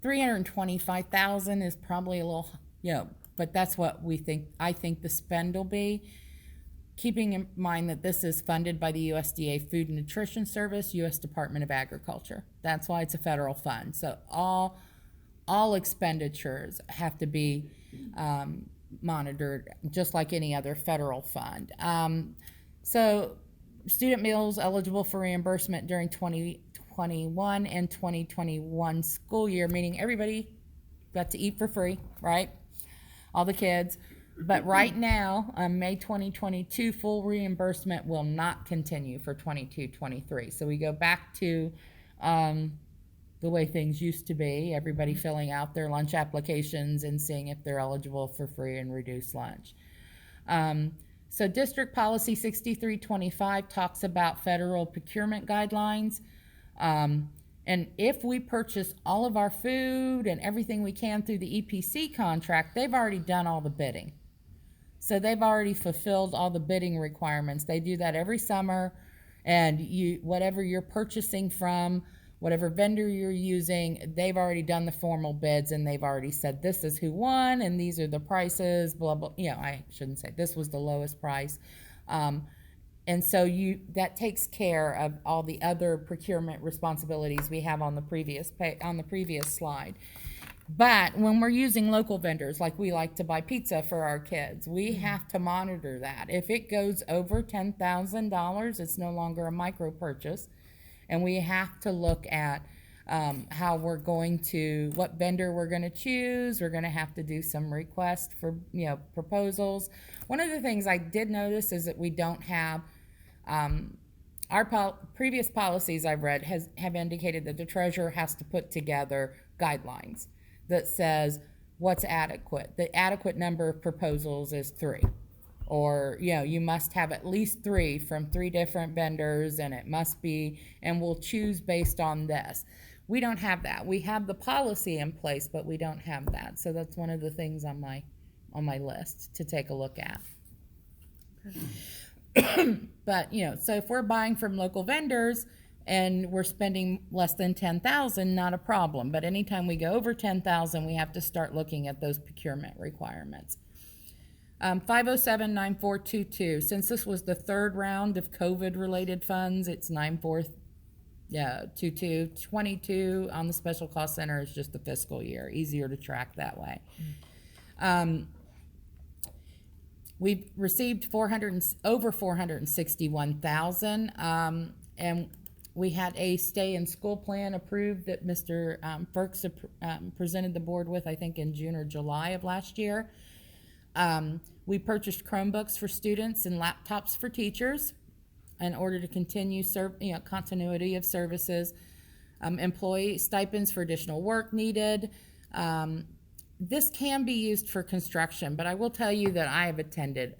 325,000 is probably a little, but that's what I think the spend will be. Keeping in mind that this is funded by the USDA Food and Nutrition Service, U.S. Department of Agriculture. That's why it's a federal fund. So all expenditures have to be monitored just like any other federal fund. So student meals eligible for reimbursement during 2021 and 2021 school year, meaning everybody got to eat for free, right? All the kids. But right now, May 2022, full reimbursement will not continue for 22-23. So we go back to the way things used to be, everybody filling out their lunch applications and seeing if they're eligible for free and reduced lunch. So District Policy 6325 talks about federal procurement guidelines. And if we purchase all of our food and everything we can through the EPC contract, they've already done all the bidding. So they've already fulfilled all the bidding requirements. They do that every summer, and whatever you're purchasing from, whatever vendor you're using, they've already done the formal bids, and they've already said this is who won and these are the prices, blah, blah. I shouldn't say this was the lowest price. And so that takes care of all the other procurement responsibilities we have on the previous slide. But when we're using local vendors, like we like to buy pizza for our kids, we have to monitor that. If it goes over $10,000, it's no longer a micro purchase. And we have to look at how we're going to, what vendor we're going to choose. We're going to have to do some requests for, proposals. One of the things I did notice is that we don't have, our previous policies I've read have indicated that the treasurer has to put together guidelines that says what's adequate. The adequate number of proposals is 3. Or, you must have at least 3 from 3 different vendors, and it must be, and we'll choose based on this. We don't have that. We have the policy in place, but we don't have that. So that's one of the things on my list to take a look at. But, so if we're buying from local vendors and we're spending less than $10,000, not a problem. But anytime we go over $10,000, we have to start looking at those procurement requirements. 507-9422. Since this was the 3rd round of COVID-related funds, it's 9422. 22 on the Special Cost Center is just the fiscal year. Easier to track that way. We've received over 461,000, and we had a stay in school plan approved that Mr. Ferks presented the board with, I think, in June or July of last year. We purchased Chromebooks for students and laptops for teachers in order to continue continuity of services. Employee stipends for additional work needed. This can be used for construction, but I will tell you that I have attended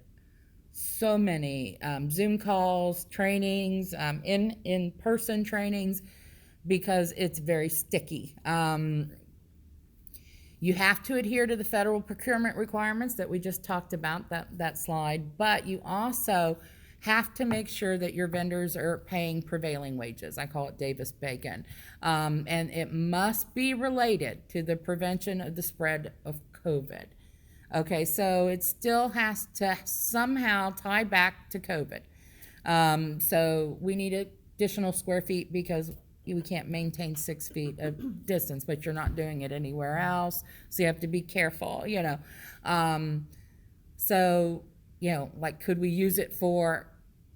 so many Zoom calls, trainings, in-person trainings, because it's very sticky. You have to adhere to the federal procurement requirements that we just talked about, that slide, but you also have to make sure that your vendors are paying prevailing wages. I call it Davis-Bacon. And it must be related to the prevention of the spread of COVID. Okay, so it still has to somehow tie back to COVID. So we need additional square feet because we can't maintain 6 feet of distance, but you're not doing it anywhere else. So you have to be careful, So, like, could we use it for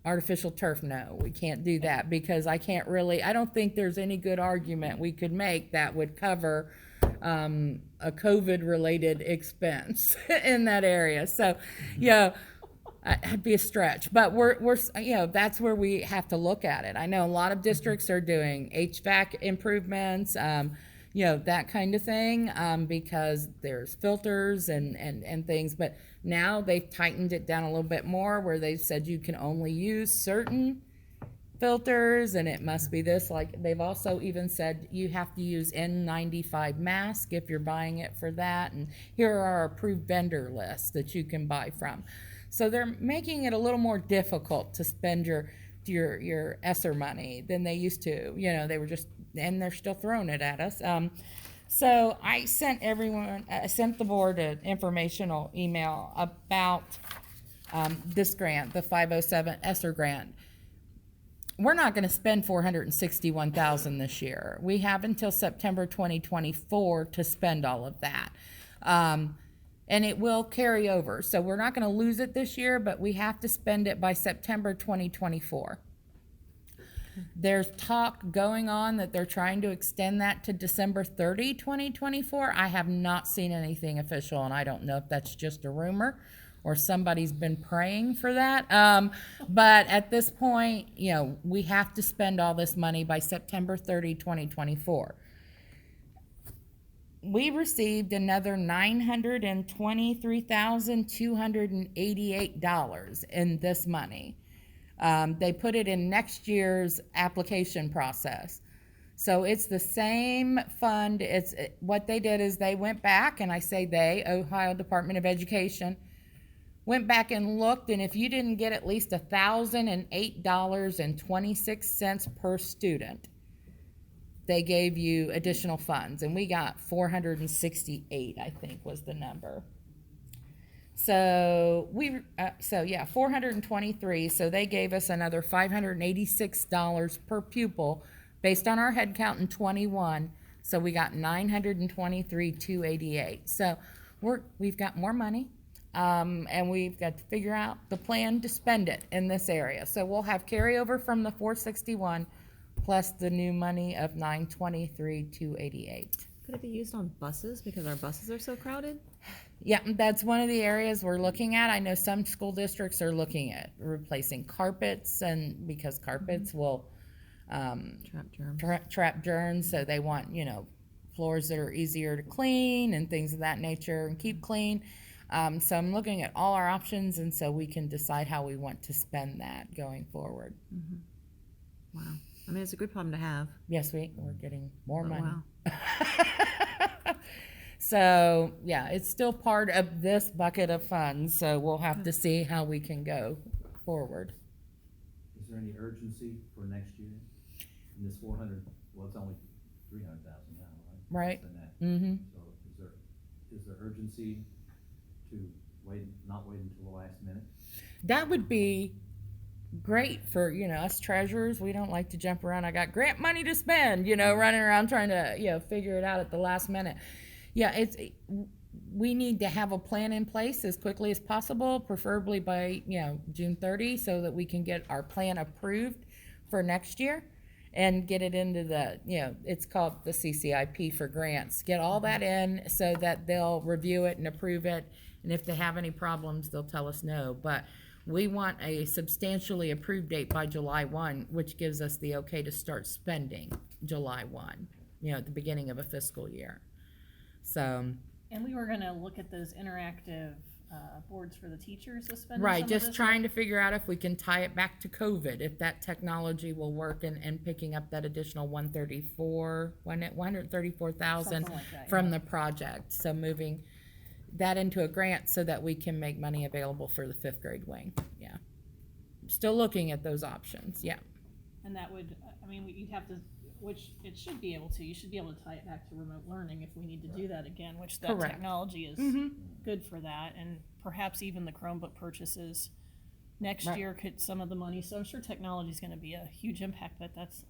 artificial turf? No, we can't do that because I don't think there's any good argument we could make that would cover a COVID-related expense in that area. So, it'd be a stretch, but we're that's where we have to look at it. I know a lot of districts are doing HVAC improvements, that kind of thing, because there's filters and things, but now they've tightened it down a little bit more where they've said you can only use certain filters and it must be this. Like, they've also even said you have to use N95 mask if you're buying it for that, and here are our approved vendor lists that you can buy from. So they're making it a little more difficult to spend your ESSER money than they used to. They were just, and they're still throwing it at us. So I sent the board an informational email about this grant, the 507 ESSER grant. We're not going to spend $461,000 this year. We have until September 2024 to spend all of that. And it will carry over. So we're not going to lose it this year, but we have to spend it by September 2024. There's talk going on that they're trying to extend that to December 30, 2024. I have not seen anything official, and I don't know if that's just a rumor or somebody's been praying for that. But at this point, we have to spend all this money by September 30, 2024. We received another $923,288 in this money. They put it in next year's application process. So it's the same fund. What they did is they went back, and I say they, Ohio Department of Education, went back and looked, and if you didn't get at least $1,008.26 per student, they gave you additional funds, and we got 468, I think was the number. So 423. So they gave us another $586 per pupil based on our head count in 21 So we got 923,288. So we've got more money. And we've got to figure out the plan to spend it in this area. So we'll have carryover from the 461 plus the new money of 923,288. Could it be used on buses because our buses are so crowded? Yeah, that's one of the areas we're looking at. I know some school districts are looking at replacing carpets, and because carpets will Trap germs. trap germs, so they want, floors that are easier to clean and things of that nature and keep clean. So I'm looking at all our options, and so we can decide how we want to spend that going forward. Wow. I mean, it's a good problem to have. Yes, we're getting more Oh, money. wow. So, yeah, it's still part of this bucket of funds, so we'll have to see how we can go forward. Is there any urgency for next year? And this 400, well, it's only 300,000 now, right? Right. Less than that. Mm-hmm. So is there urgency to not wait until the last minute? That would be great for, us treasurers. We don't like to jump around. I got grant money to spend, running around trying to, figure it out at the last minute. Yeah, we need to have a plan in place as quickly as possible, preferably by, June 30, so that we can get our plan approved for next year and get it into the, it's called the CCIP for grants. Get all that in so that they'll review it and approve it. And if they have any problems, they'll tell us no. But we want a substantially approved date by July 1, which gives us the okay to start spending July 1, at the beginning of a fiscal year. So, And we were gonna look at those interactive boards for the teachers to spend. right, just trying to figure out if we can tie it back to COVID, if that technology will work, and picking up that additional 134,000 from the project. So moving that into a grant so that we can make money available for the 5th grade wing. Yeah. Still looking at those options. Yeah. And that would, you'd have to, which it should be able to, you should be able to tie it back to remote learning if we need to do that again, which that Correct. technology is good for that. And perhaps even the Chromebook purchases next Right. year could, some of the money. So I'm sure technology is gonna be a huge impact, but that's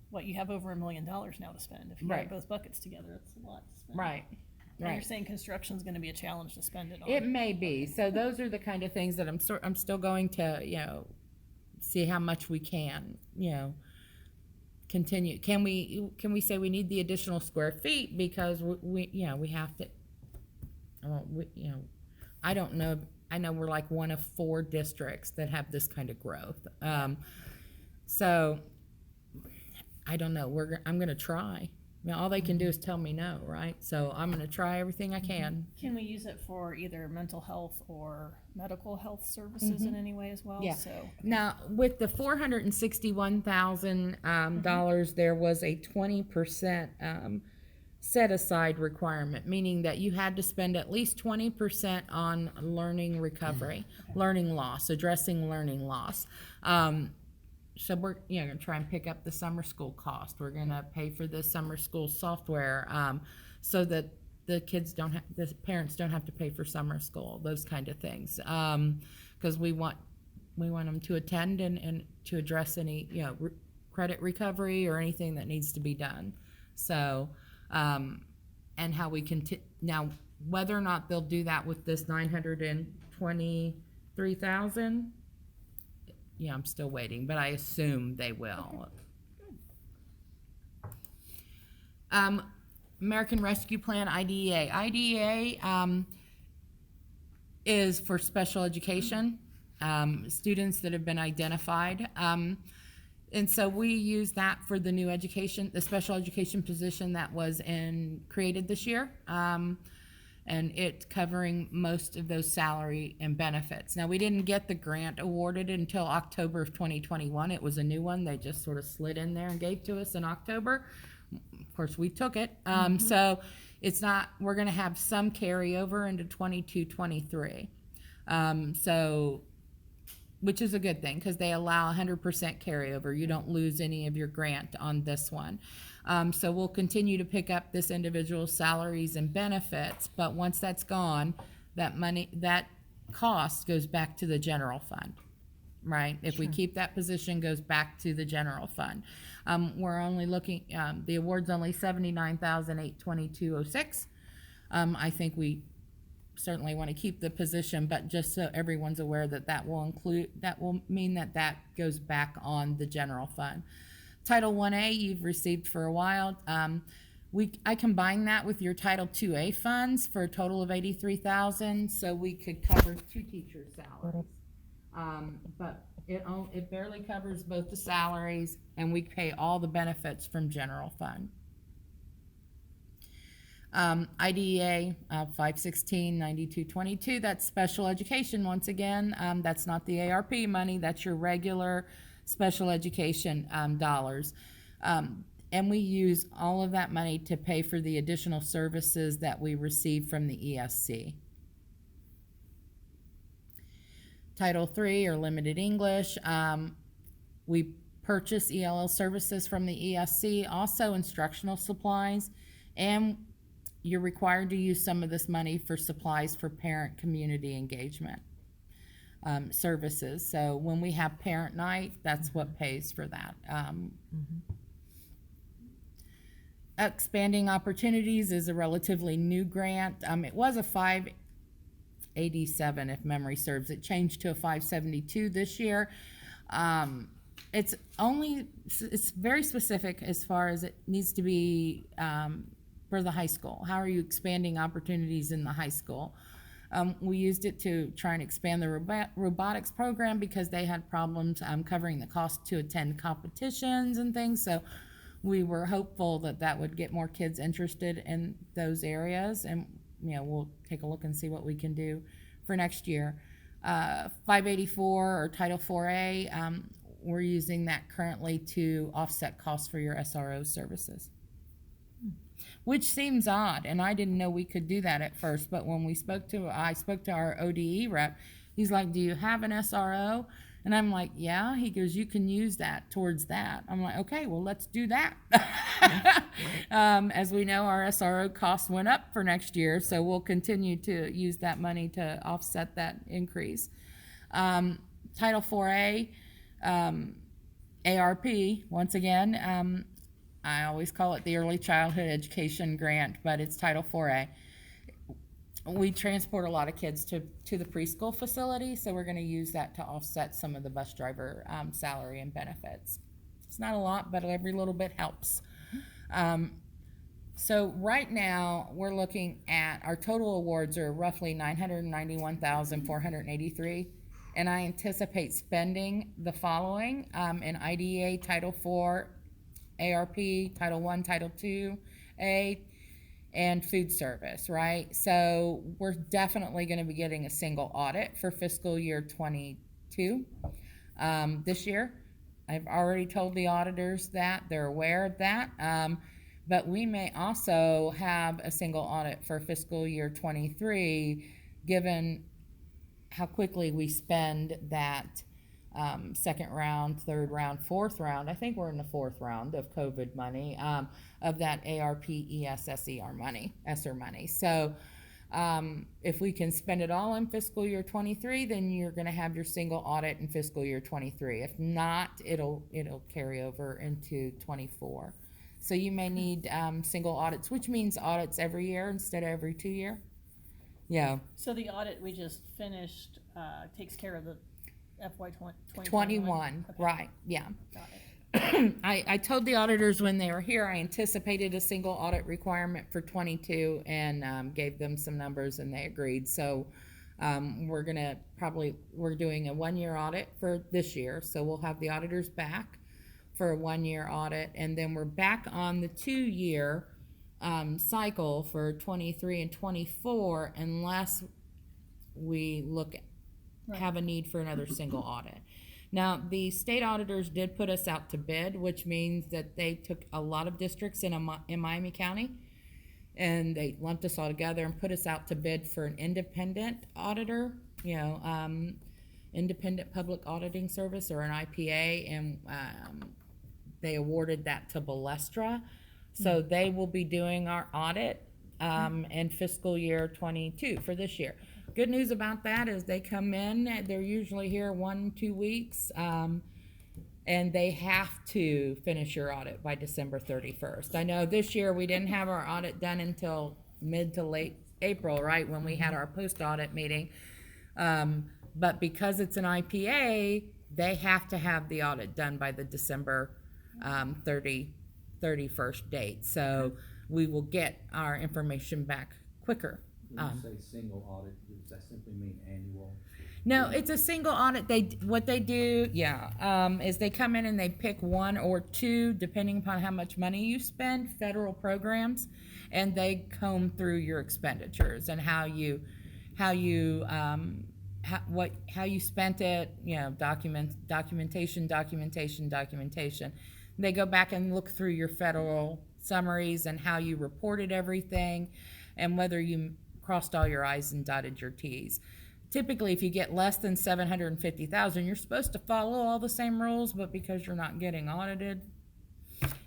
what you have over $1 million now to spend. If you Right. add both buckets together, it's a lot to spend. Right. And you're Right. saying construction's gonna be a challenge to spend it on. It may be. So those are the kind of things that I'm still going to, see how much we can, continue. Can we say we need the additional square feet because we have to, I don't know. I know we're like one of 4 districts that have this kind of growth. So I don't know. I'm going to try. All they can do is tell me no, right? So I'm going to try everything I can. Can we use it for either mental health or medical health services in any way as well? Yeah. So Now, with the $461,000, there was a 20% set aside requirement, meaning that you had to spend at least 20% on learning recovery, learning loss, addressing learning loss. So we're going to try and pick up the summer school cost. We're going to pay for the summer school software so that the parents don't have to pay for summer school, those kind of things. Because we want them to attend and to address any credit recovery or anything that needs to be done. So and how we can now whether or not they'll do that with this 923,000. Yeah, I'm still waiting, but I assume they will. American Rescue Plan, IDEA. IDEA is for special education, students that have been identified. And so we use that for the new education, the special education position that was created this year. And it's covering most of those salary and benefits. Now, we didn't get the grant awarded until October of 2021. It was a new one. They just sort of slid in there and gave to us in October. Of course, we took it. So it's not, we're going to have some carryover into 22-23. So, which is a good thing because they allow 100% carryover. You don't lose any of your grant on this one. So we'll continue to pick up this individual's salaries and benefits, but once that's gone, that cost goes back to the general fund. right? If we keep that position, goes back to the general fund. We're only looking, the award's only $79,822.06. I think we certainly want to keep the position, but just so everyone's aware that that will mean that that goes back on the general fund. Title 1A you've received for a while. I combined that with your Title 2A funds for a total of $83,000, so we could cover 2 teachers' salaries. But it barely covers both the salaries, and we pay all the benefits from general fund. IDEA 516-9222, that's special education once again. That's not the ARP money, that's your regular special education dollars. And we use all of that money to pay for the additional services that we receive from the ESC. Title III, or limited English, we purchase ELL services from the ESC, also instructional supplies, and you're required to use some of this money for supplies for parent community engagement services. So when we have parent night, that's what pays for that. Expanding Opportunities is a relatively new grant. It was a 587 if memory serves. It changed to a 572 this year. It's very specific as far as it needs to be for the high school. How are you expanding opportunities in the high school? We used it to try and expand the robotics program because they had problems covering the cost to attend competitions and things. So we were hopeful that that would get more kids interested in those areas, and we'll take a look and see what we can do for next year. 584 or Title 4A, we're using that currently to offset costs for your SRO services. Which seems odd, and I didn't know we could do that at first, but when I spoke to our ODE rep, he's like, do you have an SRO? And I'm like, yeah. He goes, you can use that towards that. I'm like, okay, well, let's do that. As we know, our SRO costs went up for next year, so we'll continue to use that money to offset that increase. Title 4A, ARP, once again, I always call it the Early Childhood Education Grant, but it's Title 4A. We transport a lot of kids to the preschool facility, so we're going to use that to offset some of the bus driver salary and benefits. It's not a lot, but every little bit helps. So right now, we're looking at our total awards are roughly $991,483, and I anticipate spending the following in IDEA, Title 4, ARP, Title 1, Title 2A, and food service, right? So we're definitely going to be getting a single audit for fiscal year 22 this year. I've already told the auditors that. They're aware of that. But we may also have a single audit for fiscal year 23, given how quickly we spend that second round, third round, fourth round. I think we're in the fourth round of COVID money, of that ARP, ESSER money, ESSER money. So if we can spend it all in fiscal year 23, then you're going to have your single audit in fiscal year 23. If not, it'll carry over into 24. So you may need single audits, which means audits every year instead of every 2 year. Yeah. So the audit we just finished takes care of the FY 21, okay. Right, yeah. Got it. I told the auditors when they were here I anticipated a single audit requirement for 22 and gave them some numbers and they agreed. So we're doing a 1-year audit for this year. So we'll have the auditors back for a 1-year audit, and then we're back on the 2-year cycle for 23 and 24 unless we have a need for another single audit. Now, the state auditors did put us out to bid, which means that they took a lot of districts in Miami County, and they lumped us all together and put us out to bid for an independent auditor, independent public auditing service, or an IPA, and they awarded that to Balestra. So they will be doing our audit in fiscal year 22 for this year. good news about that is they come in, they're usually here 1-2 weeks, and they have to finish your audit by December 31st. I know this year we didn't have our audit done until mid to late April, right, when we had our post-audit meeting. But because it's an IPA, they have to have the audit done by the December 31st date. So we will get our information back quicker. When you say single audit, does that simply mean annual? No, it's a single audit. What they do, is they come in and they pick 1 or 2, depending upon how much money you spend, federal programs, and they comb through your expenditures and how you spent it. Documentation. They go back and look through your federal summaries and how you reported everything, and whether you crossed all your I's and dotted your T's. Typically, if you get less than $750,000, you're supposed to follow all the same rules, but because you're not getting audited,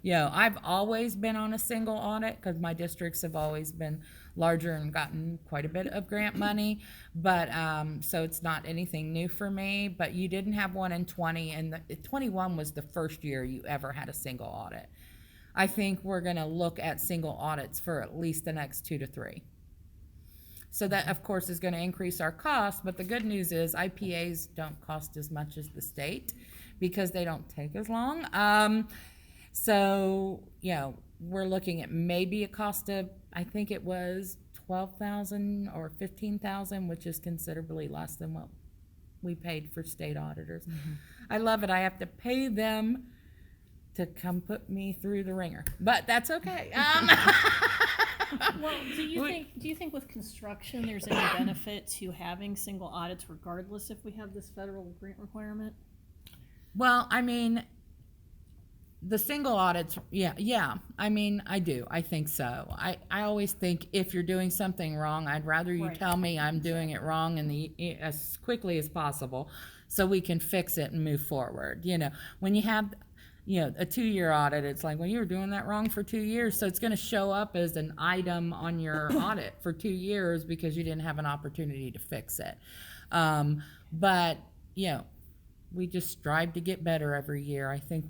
I've always been on a single audit because my districts have always been larger and gotten quite a bit of grant money, but so it's not anything new for me. But you didn't have one in 20, and 21 was the first year you ever had a single audit. I think we're going to look at single audits for at least the next 2 to 3. So that, of course, is going to increase our costs, but the good news is IPAs don't cost as much as the state because they don't take as long. So, we're looking at maybe a cost of, I think it was $12,000 or $15,000, which is considerably less than what we paid for state auditors. Mm-hmm. I love it. I have to pay them to come put me through the ringer, but that's okay. Well, do you think with construction there's any benefit to having single audits regardless if we have this federal grant requirement? Well, I mean, the single audits, yeah. I mean, I do. I think so. I always think if you're doing something wrong, I'd rather you tell me I'm doing it wrong as quickly as possible so we can fix it and move forward. When you have a 2-year audit, it's like, well, you were doing that wrong for 2 years. So it's going to show up as an item on your audit for 2 years because you didn't have an opportunity to fix it. But we just strive to get better every year. I think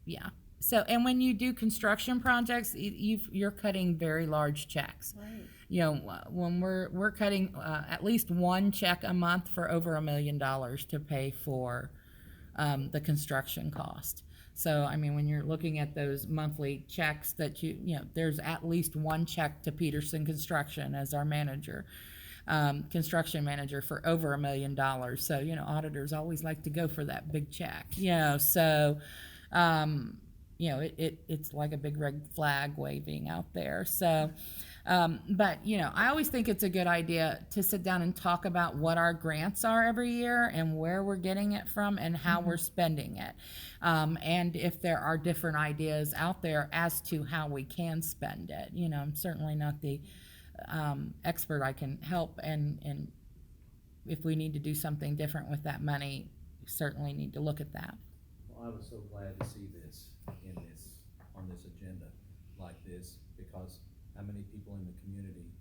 yeah. So, and when you do construction projects, you're cutting very large checks. Right. When we're cutting at least 1 check a month for over $1 million to pay for the construction cost. So, I mean, when you're looking at those monthly checks that there's at least 1 check to Peterson Construction as our manager, construction manager, for over $1 million. So, auditors always like to go for that big check, so, it's like a big red flag waving out there. So, but, I always think it's a good idea to sit down and talk about what our grants are every year and where we're getting it from and how we're spending it. And if there are different ideas out there as to how we can spend it. I'm certainly not the expert. I can help, and if we need to do something different with that money, we certainly need to look at that. Well, I was so glad to see this on this agenda like this, because how many people in the community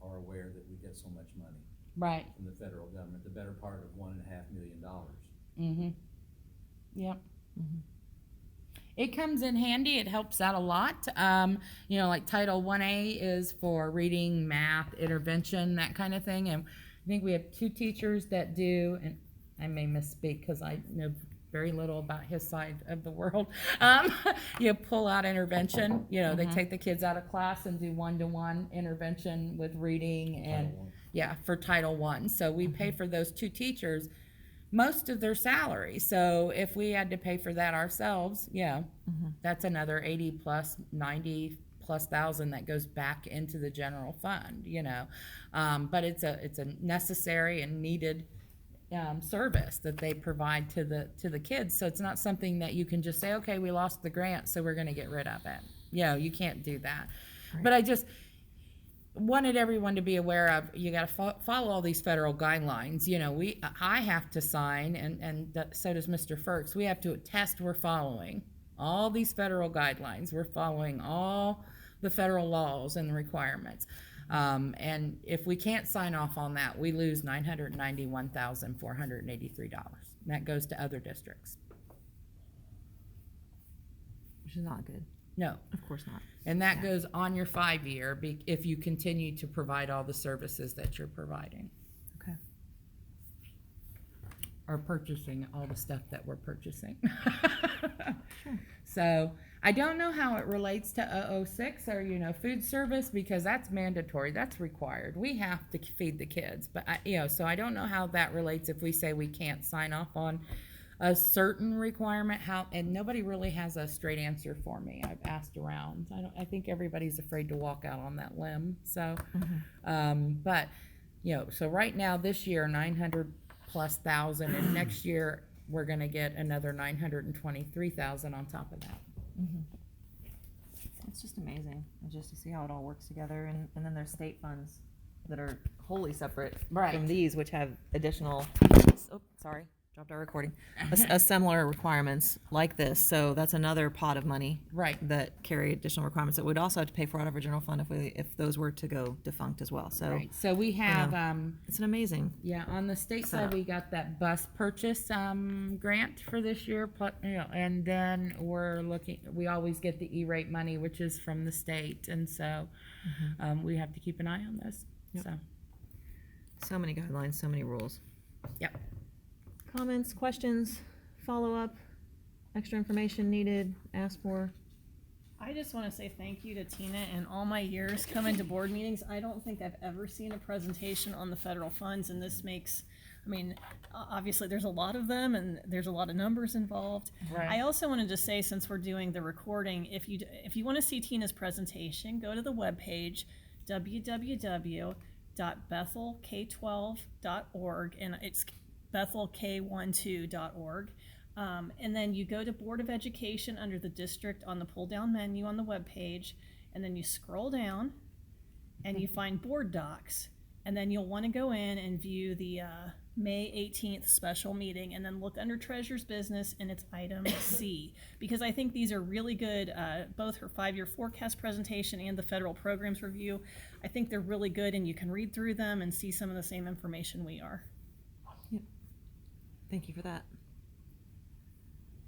are aware that we get so much money right from the federal government, the better part of $1.5 million. Mm-hmm. Yep. Mm-hmm. It comes in handy. It helps out a lot. Like Title 1A is for reading, math, intervention, that kind of thing. And I think we have 2 teachers that do, and I may misspeak because I know very little about his side of the world. Pull out intervention. They take the kids out of class and do 1-to-1 intervention with reading and for Title I. So we pay for those 2 teachers most of their salary. So if we had to pay for that ourselves, that's another 80 plus 90 plus thousand that goes back into the general fund. But it's a necessary and needed service that they provide to the kids. So it's not something that you can just say, okay, we lost the grant, so we're going to get rid of it. You can't do that. Right. But I just wanted everyone to be aware of, you got to follow all these federal guidelines. I have to sign, and so does Mr. Firks. We have to attest we're following all these federal guidelines. We're following all the federal laws and the requirements. And if we can't sign off on that, we lose $991,483. That goes to other districts. Which is not good. No. Of course not. And that goes on your 5-year if you continue to provide all the services that you're providing. Okay. Or purchasing all the stuff that we're purchasing. So I don't know how it relates to 006 or, food service, because that's mandatory, that's required. We have to feed the kids, but so I don't know how that relates if we say we can't sign off on a certain requirement, and nobody really has a straight answer for me. I've asked around. I think everybody's afraid to walk out on that limb. So, but so right now this year 900,000+, and next year we're going to get another 923,000 on top of that. It's just amazing, just to see how it all works together, and then there's state funds that are wholly separate Right. from these, which have additional, sorry, dropped our recording, a similar requirements like this, so that's another pot of money. Right. That carry additional requirements that we'd also have to pay for out of our general fund if those were to go defunct as well, so. Right. So we have, It's an amazing, yeah, on the state Setup. side, we got that bus purchase grant for this year, and then we always get the E-rate money, which is from the state, and so we have to keep an eye on this. Yep. So, so many guidelines, so many rules. yep. Comments, questions, follow-up, extra information needed, asked for? I just want to say thank you to Tina. In all my years coming to board meetings, I don't think I've ever seen a presentation on the federal funds, and this makes, obviously there's a lot of them and there's a lot of numbers involved. Right. I also wanted to say, since we're doing the recording, if you want to see Tina's presentation, go to the webpage www.bethelk12.org, and it's bethelk12.org. And then you go to Board of Education under the district on the pull-down menu on the webpage, and then you scroll down and you find board docs, and then you'll want to go in and view the May 18th special meeting, and then look under Treasurer's Business, and it's item C, because I think these are really good, both her 5-year forecast presentation and the federal programs review. I think they're really good, and you can read through them and see some of the same information we are. Thank you for that.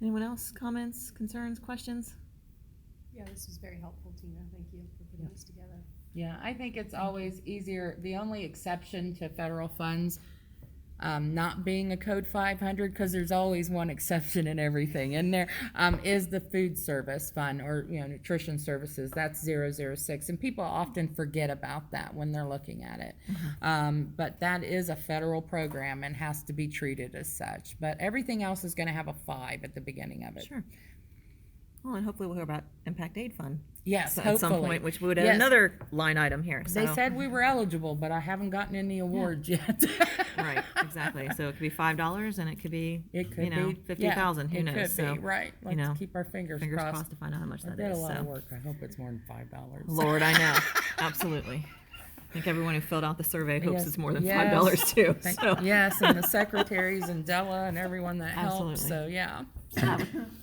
Anyone else? Comments, concerns, questions? Yeah, this was very helpful, Tina. Thank you for putting this together. Yeah, I think it's always easier. The only exception to federal funds not being a code 500, because there's always one exception in everything in there, is the food service fund, or nutrition services. That's 006, and people often forget about that when they're looking at it. But that is a federal program and has to be treated as such. But everything else is going to have a 5 at the beginning of it. Sure. Well, and hopefully we'll hear about Impact Aid Fund. Yes, At some hopefully. point, which would add Yes. another line item here. They so- said we were eligible, but I haven't gotten any awards yet. Right, exactly. So it could be $5, and it could be, It could be 50,000. Who it knows? could So, be, right. Let's keep our fingers crossed crossed. to find out how much I that did is. a lot So, of work. I hope it's more than $5. Lord, I know. Absolutely. I think everyone who filled out the survey hopes Yes, it's more than yes. $5 too. Thank- So, Yes, and the secretaries and Della and everyone that helped. Absolutely. So yeah.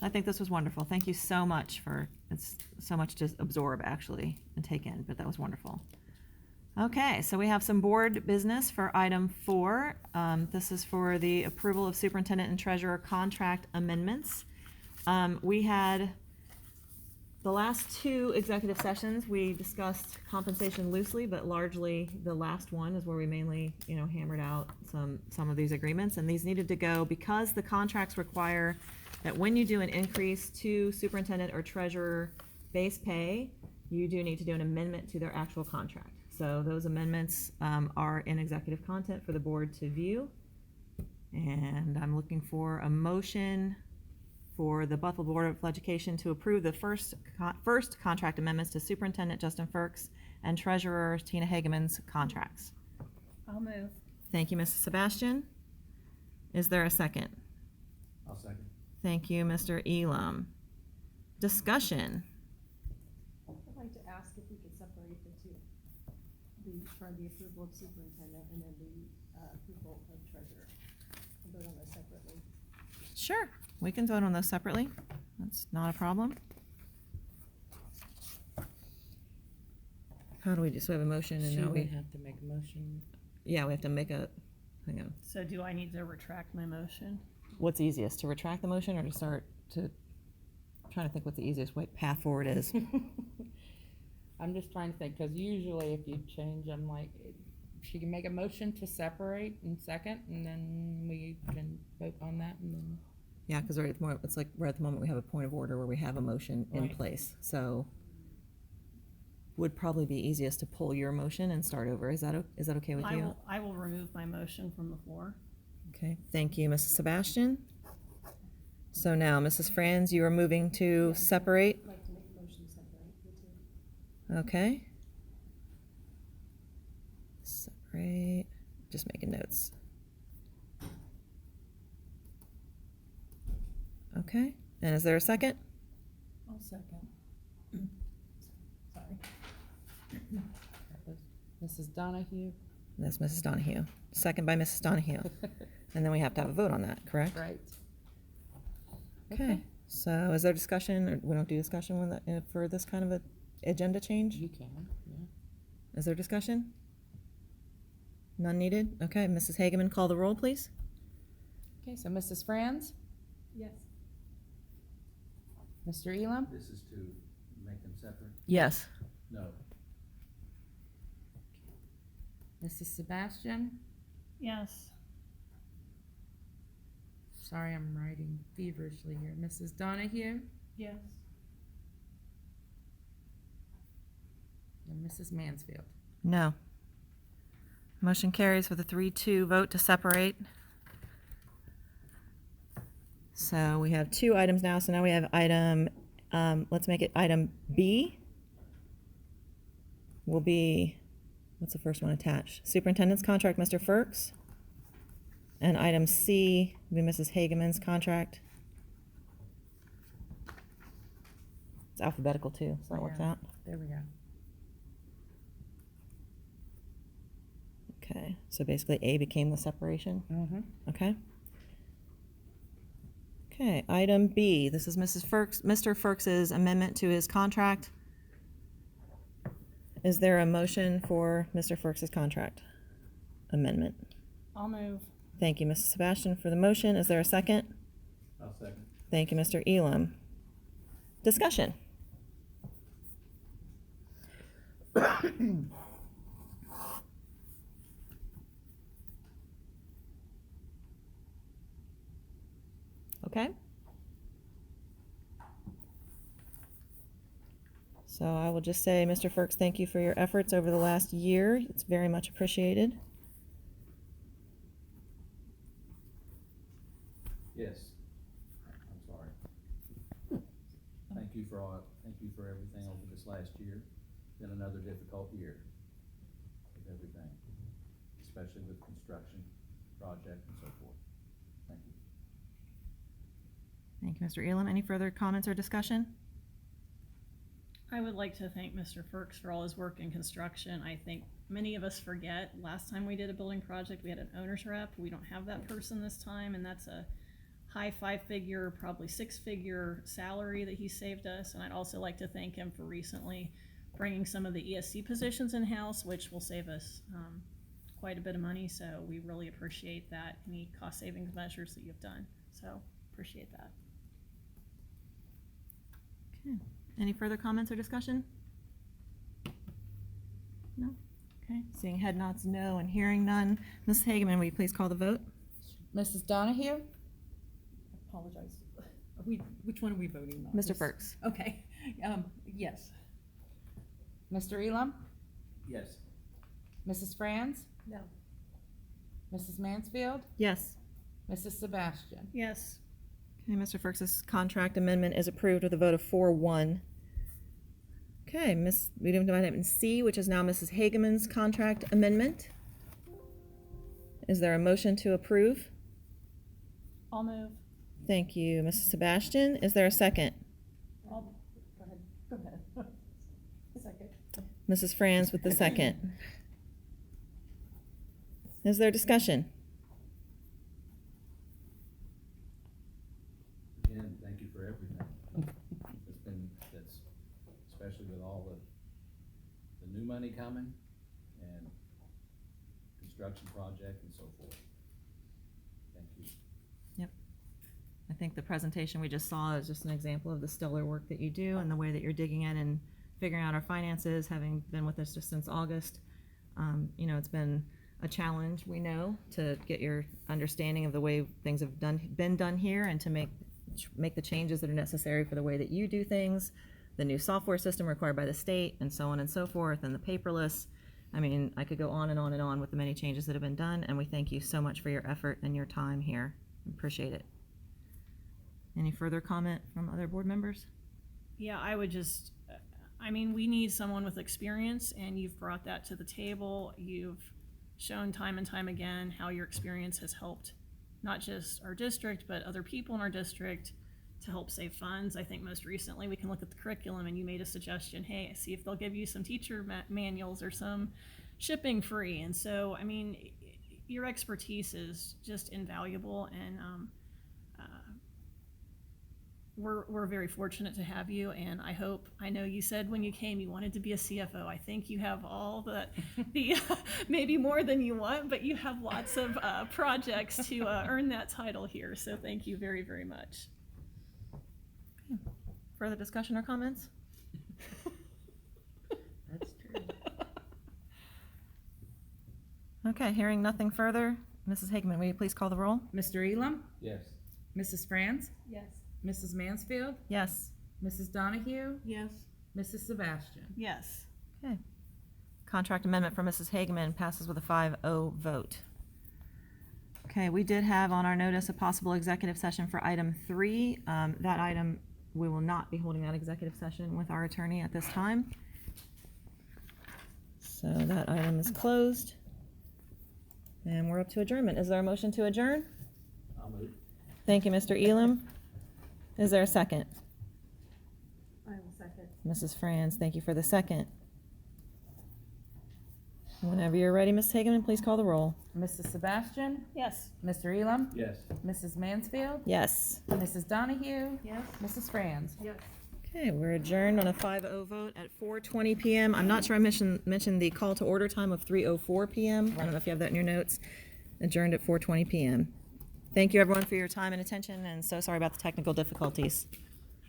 I think this was wonderful. Thank you so much it's so much to absorb actually and take in, but that was wonderful. Okay, so we have some board business for item 4. This is for the approval of superintendent and treasurer contract amendments. We had the last 2 executive sessions, we discussed compensation loosely, but largely the last one is where we mainly, hammered out some of these agreements, and these needed to go because the contracts require that when you do an increase to superintendent or treasurer base pay, you do need to do an amendment to their actual contract. So those amendments are in executive content for the board to view. And I'm looking for a motion for the Bethel Board of Education to approve the first contract amendments to Superintendent Justin Firks and Treasurer Tina Hageman's contracts. I'll move. Thank you, Mrs. Sebastian. Is there a second? I'll second. Thank you, Mr. Elam. Discussion. I'd like to ask if we could separate the two. For the approval of superintendent and then the approval of treasurer. We'll vote on those separately. Sure, we can vote on those separately. That's not a problem. How do we just, we have a motion and now Should we we, have to make a motion? yeah, we have to make a, hang on. So do I need to retract my motion? What's easiest, to retract the motion or to start to, trying to think what the easiest way, path forward is. I'm just trying to think, because usually if you change, I'm like, she can make a motion to separate in second, and then we can vote on that, and then. Yeah, because we're at the moment, it's like, we're at the moment, we have a point of order where we have a motion in Right. place, so would probably be easiest to pull your motion and start over. Is that okay with you? I will remove my motion from the floor. Okay, thank you, Mrs. Sebastian. So now, Mrs. Franz, you are moving to separate, I'd like to make a motion to separate the two. okay? Separate, just making notes. Okay, and is there a second? I'll second. Sorry. Mrs. Donahue? That's Mrs. Donahue. Second by Mrs. Donahue. And then we have to have a vote on that, correct? Right. Okay, so is there discussion, or we don't do discussion when for this kind of a agenda change? You can, yeah. Is there discussion? None needed? Okay, Mrs. Hageman, call the roll, please. Okay, so Mrs. Franz? Yes. Mr. Elam? This is to make them separate? Yes. No. Mrs. Sebastian? Yes. Sorry, I'm writing feverishly here. Mrs. Donahue? Yes. And Mrs. Mansfield? No. Motion carries with a 3-2 vote to separate. So we have 2 items now, so now we have item, let's make it item B. Will be, what's the first one attached? Superintendent's contract, Mr. Ferks. And item C will be Mrs. Hageman's contract. It's alphabetical too, so that works Yeah. out. There we go. Okay, so basically A became the separation, Mm-hmm. okay? Okay, item B, this is Mr. Ferks's amendment to his contract. Is there a motion for Mr. Ferks's contract amendment? I'll move. Thank you, Mrs. Sebastian, for the motion. Is there a second? I'll second. Thank you, Mr. Elam. Discussion. Okay. So I will just say, Mr. Ferks, thank you for your efforts over the last year. It's very much appreciated. Yes. I'm sorry. Thank you for everything over this last year. Been another difficult year with everything, especially with construction, project and so forth. Thank you. Thank you, Mr. Elam. Any further comments or discussion? I would like to thank Mr. Ferks for all his work in construction. I think many of us forget, last time we did a building project, we had an owner's rep. We don't have that person this time, and that's a high 5-figure, probably 6-figure salary that he saved us. And I'd also like to thank him for recently bringing some of the ESC positions in-house, which will save us quite a bit of money. So we really appreciate that, any cost savings measures that you've done. So appreciate that. Okay. Any further comments or discussion? No? Okay. Seeing head nods no and hearing none. Mrs. Hageman, will you please call the vote? Mrs. Donahue? Apologize. Which one are we voting on? Mr. Ferks. Okay, yes. Mr. Elam? Yes. Mrs. Franz? No. Mrs. Mansfield? Yes. Mrs. Sebastian? Yes. Okay, Mr. Ferks's contract amendment is approved with a vote of 4-1. Okay, we don't divide item C, which is now Mrs. Hageman's contract amendment. Is there a motion to approve? I'll move. Thank you, Mrs. Sebastian. Is there a second? Go ahead. Second. Mrs. Franz with the second. Is there discussion? Again, thank you for everything. That's especially with all the new money coming and construction project and so forth. Thank you. I think the presentation we just saw is just an example of the stellar work that you do and the way that you're digging in and figuring out our finances, having been with us just since August. You know, it's been a challenge, we know, to get your understanding of the way things have been done here and to make the changes that are necessary for the way that you do things, the new software system required by the state, and so on and so forth, and the paperless. I mean, I could go on and on and on with the many changes that have been done, and we thank you so much for your effort and your time here. Appreciate it. Any further comment from other board members? Yeah, I would just, I mean, we need someone with experience, and you've brought that to the table. You've shown time and time again how your experience has helped not just our district, but other people in our district to help save funds. I think most recently we can look at the curriculum, and you made a suggestion, hey, see if they'll give you some teacher manuals or some shipping free. And so, I mean, your expertise is just invaluable, and we're very fortunate to have you, and I know you said when you came you wanted to be a CFO. I think you have all the maybe more than you want, but you have lots of projects to earn that title here, so thank you very, very much. Okay. Further discussion or comments? That's true. Okay, hearing nothing further, Mrs. Hageman, will you please call the roll? Mr. Elam, Yes. Mrs. Franz, Yes. Mrs. Mansfield, Yes. Mrs. Donahue, Yes. Mrs. Sebastian. Yes. Okay. Contract amendment for Mrs. Hageman passes with a 5-0 vote. Okay, we did have on our notice a possible executive session for item 3. That item, we will not be holding that executive session with our attorney at this time. So that item is closed. And we're up to adjournment. Is there a motion to adjourn? I'll move. Thank you, Mr. Elam. Is there a second? I will second. Mrs. Franz, thank you for the second. Whenever you're ready, Ms. Hageman, please call the roll. Mrs. Sebastian, Yes. Mr. Elam, Yes. Mrs. Mansfield, Yes. Mrs. Donahue, Yes. Mrs. Franz. Yes. Okay, we're adjourned on a 5-0 vote at 4:20 p.m. I'm not sure I mentioned the call to order time of 3:04 p.m. I don't know if you have that in your notes. Adjourned at 4:20 p.m. Thank you, everyone, for your time and attention, and so sorry about the technical difficulties.